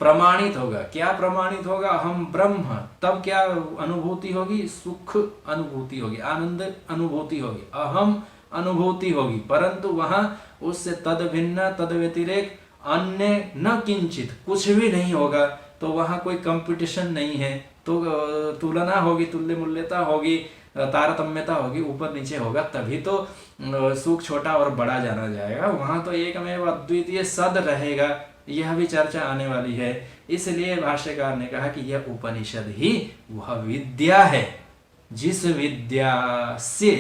प्रमाणित होगा। क्या प्रमाणित होगा? हम ब्रह्म। तब क्या अनुभूति होगी? सुख अनुभूति होगी, आनंद अनुभूति होगी, अहम अनुभूति होगी। परंतु वहां उससे तद भिन्न, तद व्यतिरेक अन्य न किंचित, कुछ भी नहीं होगा। तो वहां कोई कंपटीशन नहीं है, तो तुलना होगी, तुल्य मूल्यता होगी, तारतम्यता होगी, ऊपर नीचे होगा, तभी तो सुख छोटा और बड़ा जाना जाएगा। वहां तो एकमेव अद्वितीय सद रहेगा। यह भी चर्चा आने वाली है। इसलिए भाष्यकार ने कहा कि यह उपनिषद ही वह विद्या है, जिस विद्या से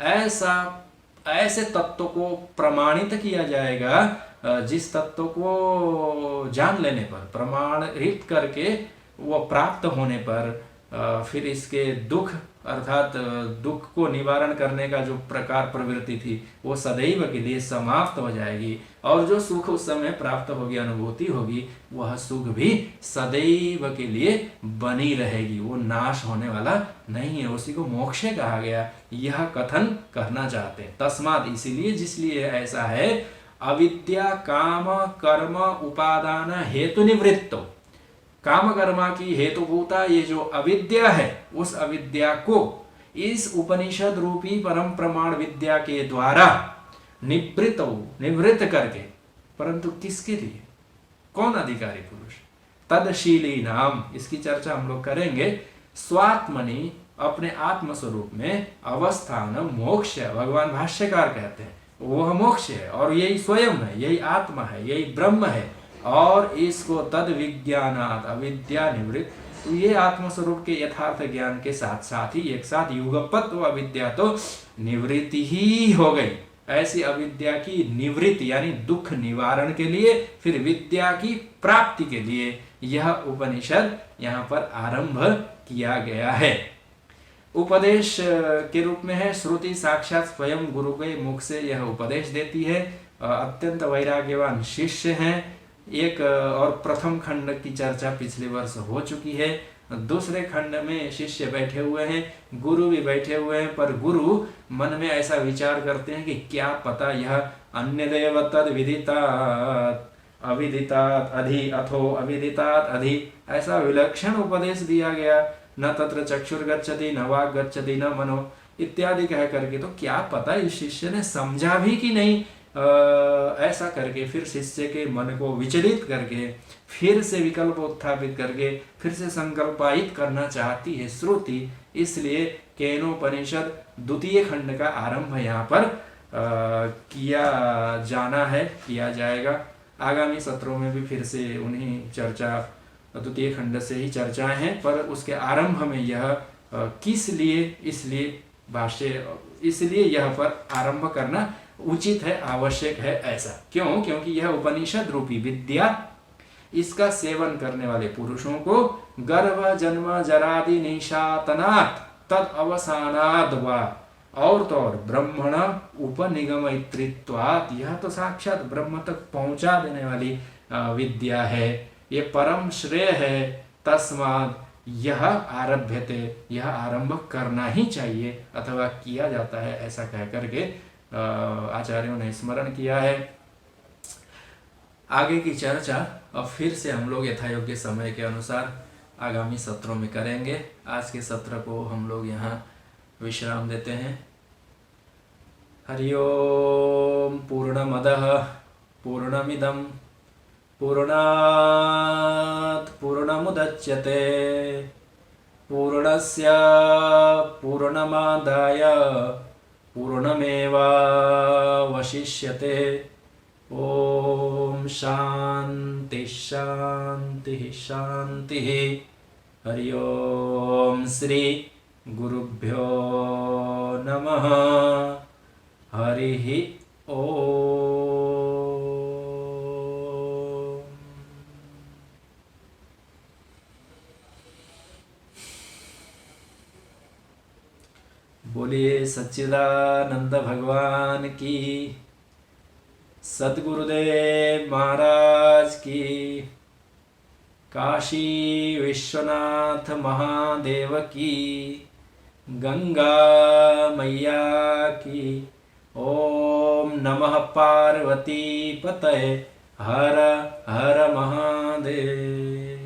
ऐसे तत्व को प्रमाणित किया जाएगा, जिस तत्व को जान लेने पर, प्रमाणित करके वो प्राप्त होने पर फिर इसके दुख अर्थात दुख को निवारण करने का जो प्रकार प्रवृत्ति थी वो सदैव के लिए समाप्त हो जाएगी। और जो सुख उस समय प्राप्त होगी, अनुभूति होगी, वह सुख भी सदैव के लिए बनी रहेगी, वो नाश होने वाला नहीं है। उसी को मोक्ष कहा गया। यह कथन करना चाहते हैं। तस्मात्, इसीलिए जिसलिए ऐसा है, अविद्या काम कर्म उपादान हेतु निवृत्तो, काम कर्मा की हेतुभूता ये जो अविद्या है, उस अविद्या को इस उपनिषद रूपी परम प्रमाण विद्या के द्वारा निवृत्त करके, परंतु किसके लिए? कौन अधिकारी पुरुष? तदशीली नाम, इसकी चर्चा हम लोग करेंगे। स्वात्मनि, अपने आत्म स्वरूप में अवस्थान मोक्ष, भगवान भाष्यकार कहते हैं वह मोक्ष है, और यही स्वयं है, यही आत्मा है, यही ब्रह्म है। और इसको तद विज्ञानात् अविद्या निवृत्त, तो ये आत्मस्वरूप के यथार्थ ज्ञान के साथ साथ ही एक साथ युगपत वो अविद्या तो निवृत्ति ही हो गई। ऐसी अविद्या की निवृत्ति यानी दुख निवारण के लिए, फिर विद्या की प्राप्ति के लिए यह उपनिषद यहाँ पर आरंभ किया गया है। उपदेश के रूप में है। श्रुति साक्षात स्वयं गुरु के मुख से यह उपदेश देती है। अत्यंत वैराग्यवान शिष्य हैं। एक और प्रथम खंड की चर्चा पिछले वर्ष हो चुकी है। दूसरे खंड में शिष्य बैठे हुए हैं, गुरु भी बैठे हुए हैं, पर गुरु मन में ऐसा विचार करते हैं कि क्या पता यह अन्य देव तद विदितात् अविदितात् अधि अथो अविदितात् अधि, ऐसा विलक्षण उपदेश दिया गया। न तत्र चक्षुर्गच्छति न वाक् गच्छति न मनो इत्यादि कह करके, तो क्या पता इस शिष्य ने समझा भी कि नहीं। ऐसा करके फिर शिष्य के मन को विचलित करके, फिर से विकल्प उत्थापित करके, फिर से संकल्पायित करना चाहती है श्रुति। इसलिए केनोपनिषद द्वितीय खंड का आरंभ यहाँ पर किया जाना है, किया जाएगा। आगामी सत्रों में भी फिर से उन्हीं चर्चा, द्वितीय खंड से ही चर्चाएं हैं, पर उसके आरंभ में यह किस लिए, इसलिए भाष्य, इसलिए यह पर आरंभ करना उचित है, आवश्यक है। ऐसा क्यों? क्योंकि यह उपनिषद रूपी विद्या, इसका सेवन करने वाले पुरुषों को गर्भ जन्म जरादि निशातनात् तद अवसानाद वा, और तो और ब्रह्मण उपनिगमयित्रित्वात्, यह तो साक्षात ब्रह्म तक पहुंचा देने वाली विद्या है। ये परम श्रेय है। तस्मात् यह आरभ्यते, यह आरंभ करना ही चाहिए अथवा किया जाता है, ऐसा कह करके आचार्यों ने स्मरण किया है। आगे की चर्चा अब फिर से हम लोग यथायोग्य समय के अनुसार आगामी सत्रों में करेंगे। आज के सत्र को हम लोग यहाँ विश्राम देते हैं। हरि ओम। पूर्णमदः पूर्णमिदं पूर्णात् पूर्णमुदच्यते पूर्णस्य पूर्णमादाय पूर्णमेवावशिष्यते। ओम शांति शांति शांति। हरि ओम। श्री गुरुभ्यो नमः। हरि ओम। बोलिए सच्चिदानंद भगवान की, सद्गुरुदेव महाराज की, काशी विश्वनाथ महादेव की, गंगा मैया की। ओम नमः पार्वती पतये। हर हर महादेव।